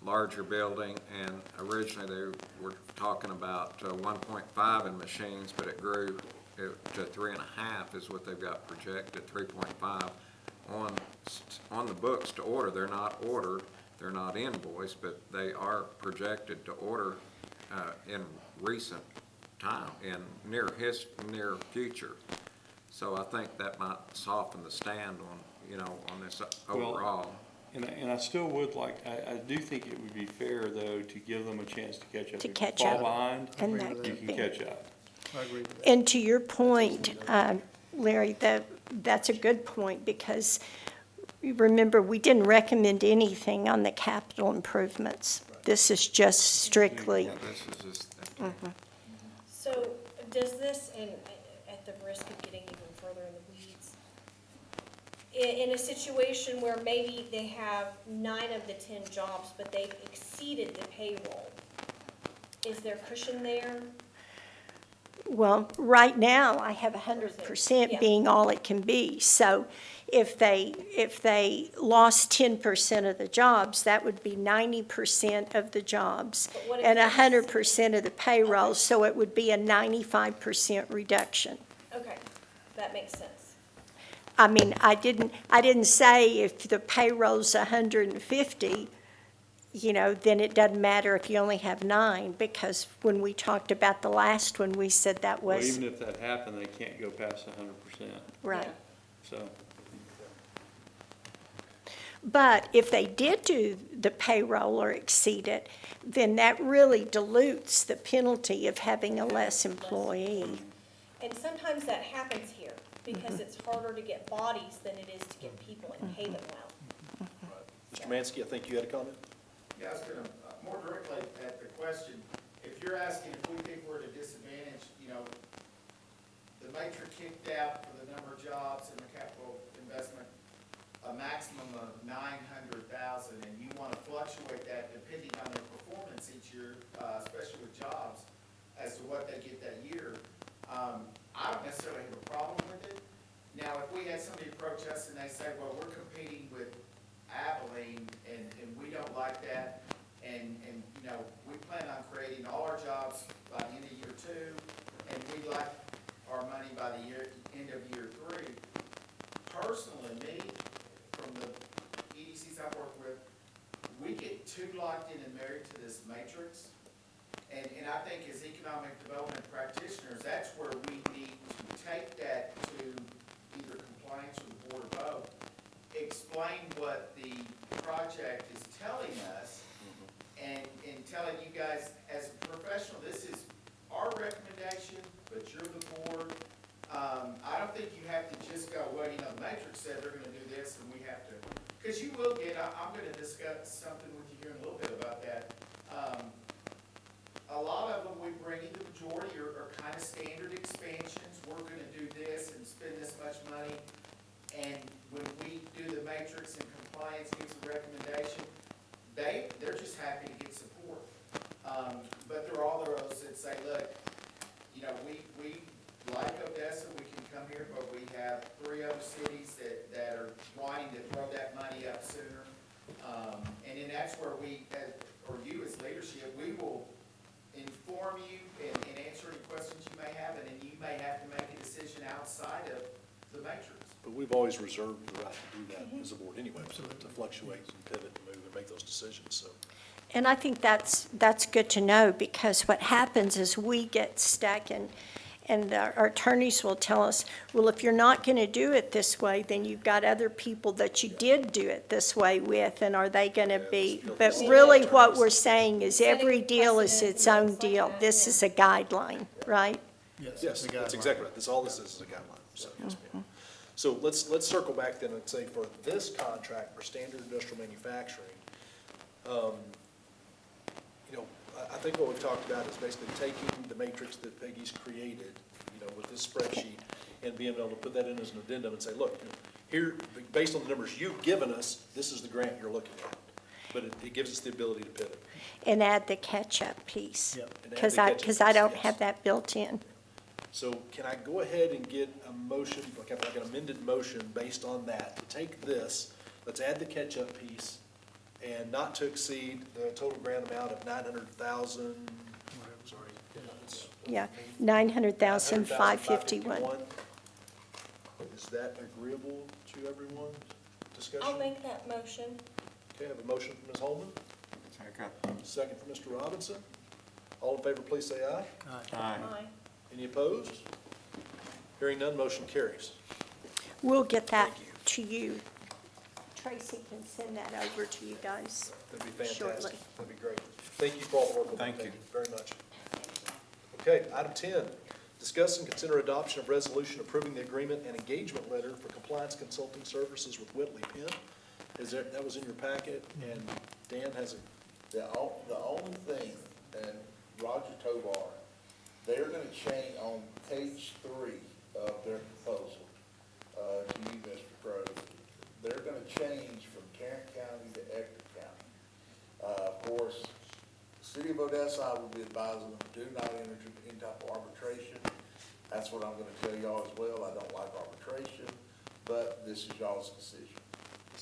larger building, and originally they were talking about 1.5 in machines, but it grew to 3.5 is what they've got projected, 3.5 on the books to order. They're not ordered, they're not invoiced, but they are projected to order in recent time, in near future. So I think that might soften the stand on, you know, on this overall. And I still would like, I do think it would be fair, though, to give them a chance to catch up. To If you catch fall up. behind, And that you could can be. catch up. I agree with that. And to your point, Larry, that's a good point, because you remember, we didn't recommend anything on the capital improvements. This is just strictly, Yeah, this is just, so does this, and at the risk of getting even further in the weeds, in a situation where maybe they have 9 of the 10 jobs, but they've exceeded the payroll, is there cushion there? Well, right now, I have 100% being all it can be. So if they lost 10% of the jobs, that would be 90% of the jobs But what if and it's- 100% of the payroll, so it would be a 95% reduction. Okay, that makes sense. I mean, I didn't say if the payroll's 150, then it doesn't matter if you only have 9, because when we talked about the last one, we said that Well, was, even if that happened, they can't go past 100%, right. so. But if they did do the payroll or exceed it, then that really dilutes the penalty of having a less employee. And sometimes that happens here, because it's harder to get bodies than it is to get people and pay them well. Mr. Mansky, I think you had a comment? Yeah, I was gonna, more directly at the question, if you're asking if we think we're at a disadvantage, the matrix kicked out for the number of jobs in the capital investment, a maximum of 900,000, and you wanna fluctuate that depending on their performance each year, especially with jobs, as to what they get that year. I don't necessarily have a problem with it. Now, if we had somebody approach us and they say, well, we're competing with Abilene, and we don't like that, and we plan on creating all our jobs by the end of year 2, and we'd like our money by the end of year 3. Personally, me, from the EDCs I've worked with, we get too locked in and married to this matrix, and I think as economic development practitioners, that's where we need to take that to either compliance or the board of both, explain what the project is telling us, and telling you guys, as a professional, this is our recommendation, but you're the board. I don't think you have to just go, well, the matrix said they're gonna do this, and we have to, because you will get, I'm gonna discuss something with you here in a little bit about that. A lot of them we bring in, the majority are kind of standard expansions. We're gonna do this and spend this much money, and when we do the matrix and compliance gives a recommendation, they're just happy to get support. But there are those that say, look, we like Odessa, we can come here, but we have 3 other cities that are wanting to throw that money up sooner. And then that's where or you as leadership, we will inform you and answer any questions you may have, and then you may have to make a decision outside of the matrix. But we've always reserved the right to do that as a board anyway, to fluctuate and pivot and move and make those decisions, so. And I think that's good to know, because what happens is we get stuck, and our attorneys will tell us, well, if you're not going to do it this way, then you've got other people that you did do it this way with, and are they going to be? But really what we're saying is every deal is its own deal. This is a guideline, right? Yes, that's exactly right. All this is a guideline, so, yes, ma'am. So let's circle back then and say for this contract for standard industrial manufacturing, I think what we've talked about is basically taking the matrix that Peggy's created, with this spreadsheet, and being able to put that in as an addendum and say, look, here, based on the numbers you've given us, this is the grant you're looking at. But it gives us the ability to pivot. And add the catch-up piece. Yep. Because I don't have that built in. So can I go ahead and get a motion, like an amended motion based on that, to take this, let's add the catch-up piece, and not to exceed the total grant amount of 900,000, sorry. Yeah, 900,551. Is that agreeable to everyone? Discussion? I'll make that motion. Okay, I have a motion from Ms. Holman. Second from Mr. Robinson. All in favor, please say aye. Aye. Any opposed? Hearing none, motion carries. We'll get that to you. Tracy can send that over to you guys That'd be fantastic. shortly. That'd be great. Thank you for all the work. Thank you very much. Okay, item 10, discuss and consider adoption of resolution approving the agreement and engagement letter for compliance consulting services with Whitley Penn. That was in your packet, and Dan has The only thing, and Roger Tovar, they're gonna change on page 3 of their proposal, to you, Mr. Crowe, they're gonna change from Tarrant County to Ector County. Of course, the city of Odessa, I would be advising them, do not enter into arbitration That's what I'm gonna tell y'all as well. I don't like arbitration, but this is y'all's decision.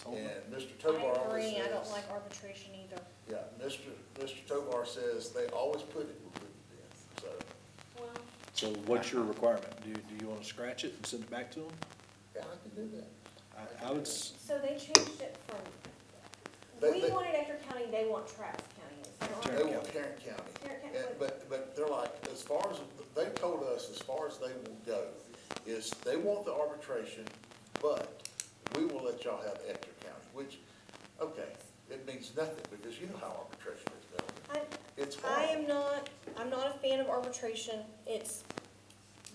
And Mr. Tovar I always agree, I don't says, like arbitration either. yeah, Mr. Tovar says they always put it, we put it in, so, Well, So what's your requirement? Do you want to scratch it and send it back to them? yeah, I can do that. I would, so they changed it from, we wanted Ector County, they want Travis County. Is that right? They want Tarrant County. Tarrant County, And, but they're like, as far as, they told us, as far as they will go, is they want the arbitration, but we will let y'all have Ector County, which, okay, it means nothing, because you know how arbitration is done. It's hard. I'm not a fan of arbitration. It's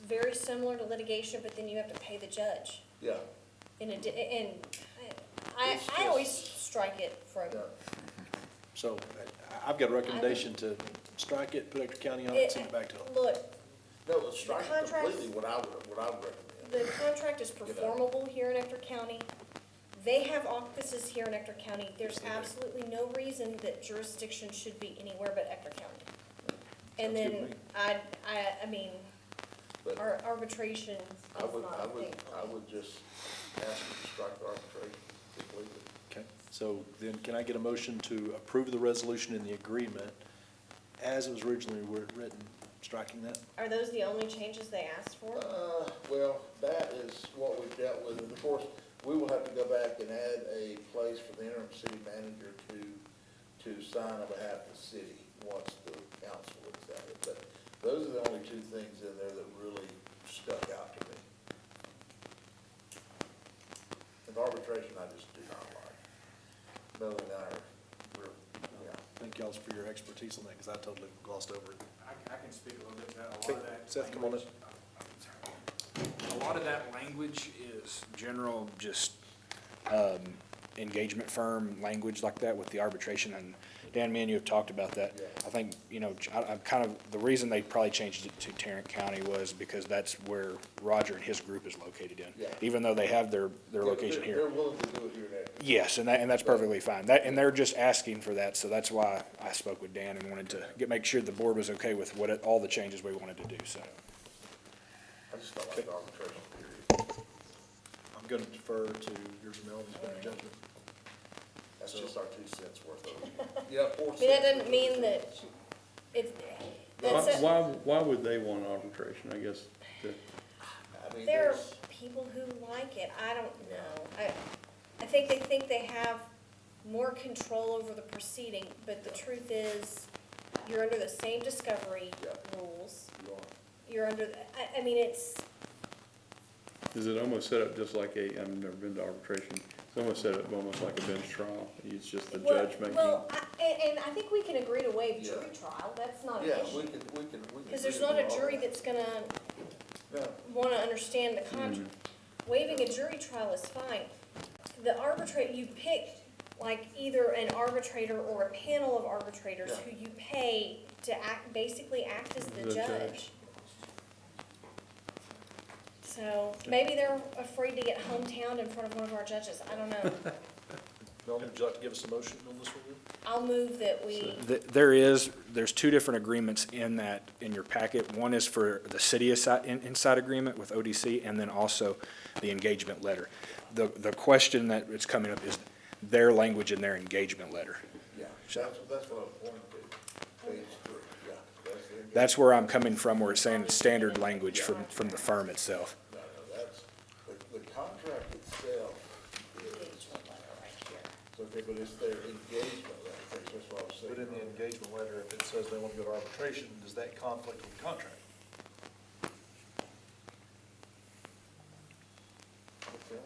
very similar to litigation, but then you have to pay the judge. Yeah, And It's I just- always strike it from, yeah. so I've got a recommendation to strike it, put Ector County on it, send it back to them. look, No, let's strike it contracts- completely, what I would recommend. the contract is performable here in Ector County. They have offices here in Ector County. There's absolutely no reason that jurisdiction should be anywhere but Ector County. And Sounds good to then, me. I mean, But arbitration I is would, not I a would, thing. I would just ask you to strike the arbitration completely. Okay, so then can I get a motion to approve the resolution and the agreement as it was originally written, striking that? Are those the only changes they asked for? Well, that is what we've dealt with, and of course, we will have to go back and add a place for the interim city manager to sign on behalf of the city once the council looks at it, but those are the only two things in there that really stuck out to me. And arbitration, I just do not like. Melanie and I are, yeah. Thank y'all for your expertise on that, because I totally glossed over it. I can speak a little bit to that. A Okay, lot of that. Seth, come on in. A lot of that language is general, just engagement firm language like that with the arbitration. And Dan, me and you have talked about that. I think, I'm kind of, the reason they probably changed it to Tarrant County was because that's where Roger and his group is located in. Yeah. Even though they have their location here. They're willing to do it here and there. Yes, and that's perfectly fine. And they're just asking for that, so that's why I spoke with Dan and wanted to make sure the board was okay with all the changes we wanted to do, so. I just don't like the arbitration period. I'm going to defer to yours and Melanie's better judgment. That's just our 2 cents worth of it. Yeah, 4 I cents. mean, that doesn't mean that it's, Why would they want arbitration, I guess? I mean, there are there's, people who like it. I don't know. I think they have more control over the proceeding, but the truth is, you're under the same discovery rules. you are. You're under, I mean, it's, Is it almost set up just like I've never been to arbitration, it's almost set up almost like a bench trial, it's just the well, judge making. well, and I think we can agree to waive Yeah. jury trial. That's not an Yeah, issue. we can. Because there's agree not to a all jury that. that's gonna No, wanna understand the contract. Waiving a jury trial is fine. The you pick like either an arbitrator or a panel of arbitrators Yeah. who you pay to basically act as the The judge. judge. So maybe they're afraid to get hometown in front of one of our judges. I don't know. Melanie, would you like to give us a motion on this one? I'll move that we, There's 2 different agreements in your packet. One is for the city inside agreement with ODC, and then also the engagement letter. The question that is coming up is their language in their engagement letter. yeah, that's what I was pointing to. Page 3, yeah. That's where I'm coming from, where it's saying it's standard language from the firm itself. No, that's, the contract itself is, okay, but it's their engagement letter, that's what I was saying. But in the engagement letter, if it says they want to go to arbitration, does that conflict with the contract? It does,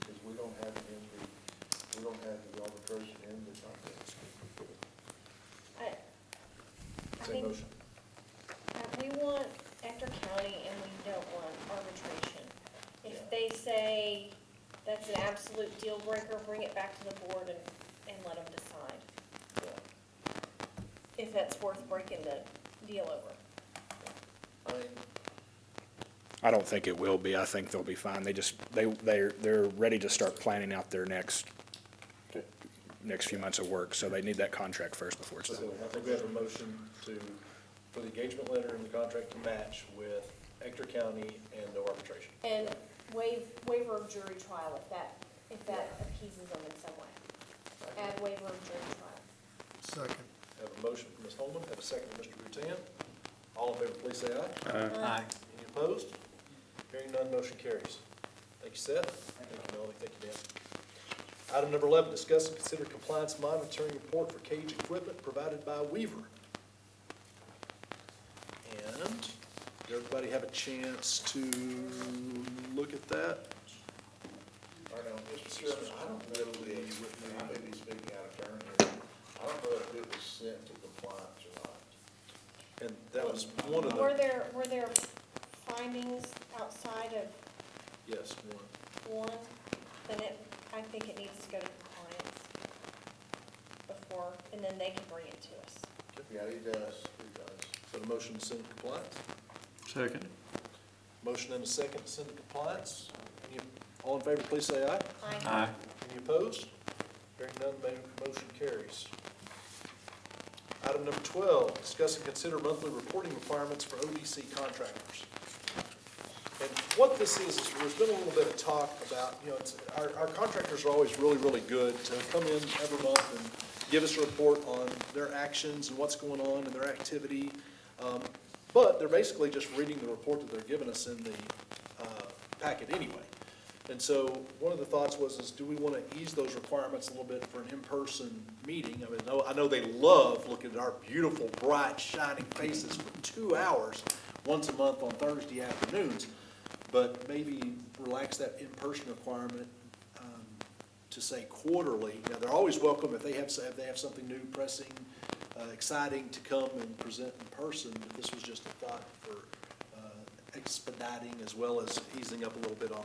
because we don't have it in we don't have the arbitration in the contract. I Same think motion. we want Ector County and we don't want arbitration. Yeah. If they say that's an absolute deal breaker, bring it back to the board and let them decide. Yeah. If that's worth breaking the deal over. I mean, I don't think it will be. I think they'll be fine. They're ready to start planning out their next few months of work, so they need that contract first before it's So done. I think we have a motion for the engagement letter and the contract to match with Ector County, and no arbitration. And waiver of jury trial if that appeases them in some way. Add waiver of jury trial. Second. Have a motion from Ms. Holman, have a second from Mr. Rutan. All in favor, please say aye. Aye. Any opposed? Hearing none, motion carries. Thank you, Seth. Thank you, Melanie. Thank you, Dan. Item number 11, discuss and consider compliance monitoring report for cage equipment provided by Weaver. And did everybody have a chance to look at that? I know, Mr. Chairman, I don't know if I may be speaking out of turn here. I don't know if it was sent to compliance or not. And that was one of Were the, there findings outside of yes, one. one? Then I think it needs to go to compliance before, and then they can bring it to us. Yeah, he does. So the motion to send to compliance? Second. Motion and a second to send to compliance. All in favor, please say aye. Aye. Any opposed? Hearing none, motion carries. Item number 12, discuss and consider monthly reporting requirements for ODC contractors. And what this is there's been a little bit of talk about, our contractors are always really, really good to come in every month and give us a report on their actions and what's going on in their activity. But they're basically just reading the report that they're giving us in the packet anyway. And so one of the thoughts was, do we want to ease those requirements a little bit for an in-person meeting? I know they love looking at our beautiful, bright, shining faces for 2 hours once a month on Thursday afternoons, but maybe relax that in-person requirement to say quarterly. Now, they're always welcome if they have something new, pressing, exciting to come and present in person, but this was just a thought for expediting as well as easing up a little bit on our.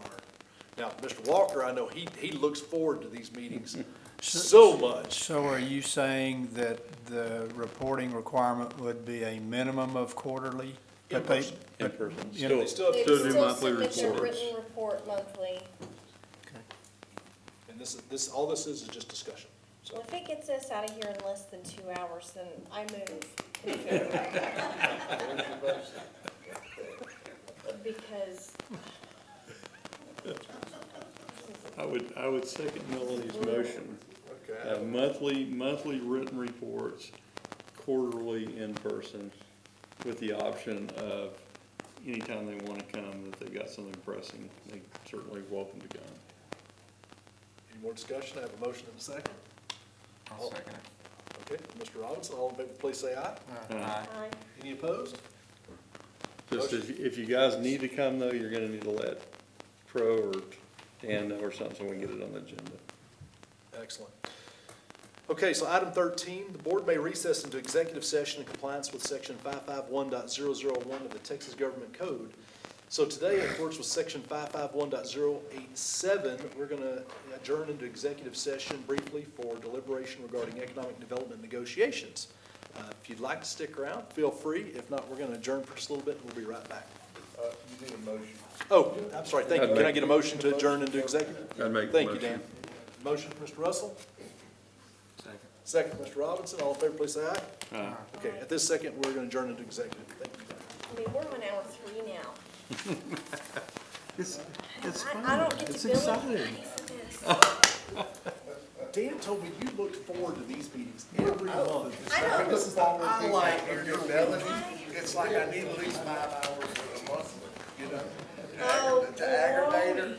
Now, Mr. Walker, I know he looks forward to these meetings so much. So are you saying that the reporting requirement would be a minimum of quarterly? In person. In person. Yeah, They still have They to do still monthly submit their reports. written report monthly. And all this is just discussion. So, Well, if it gets us out of here in less than 2 hours, then I move. Because I would second Melanie's motion. okay. Monthly written reports, quarterly in person, with the option of anytime they want to come, if they've got something pressing, they certainly welcome to come. Any more discussion? I have a motion and a second. I'll second it. Okay, Mr. Robinson, all in favor, please say aye. I, Any opposed? Just if you guys need to come though, you're gonna need to let Pro or Dan know or something so we can get it on the agenda. Excellent. Okay, so item 13, the board may recess into executive session in compliance with section 551.001 of the Texas Government Code. So today, in accordance with section 551.087, we're going to adjourn into executive session briefly for deliberation regarding economic development negotiations. If you'd like to stick around, feel free. If not, we're going to adjourn for just a little bit, and we'll be right back. You need a motion. Oh, I'm sorry, thank you. Can I get a motion to adjourn into executive? I'd make the Thank you, motion. Dan. Motion, Mr. Russell? Second. Second, Mr. Robinson. All in favor, please say aye. Aye. Okay, at this second, we're going to adjourn into executive. Thank you. I mean, we're on hour 3 now. It's I don't get to bill anybody for this. Dan told me you looked forward to these meetings every month. I know. This is all I like your ability. It's like I need at least 5 hours a month, you know? Oh, To aggravate her,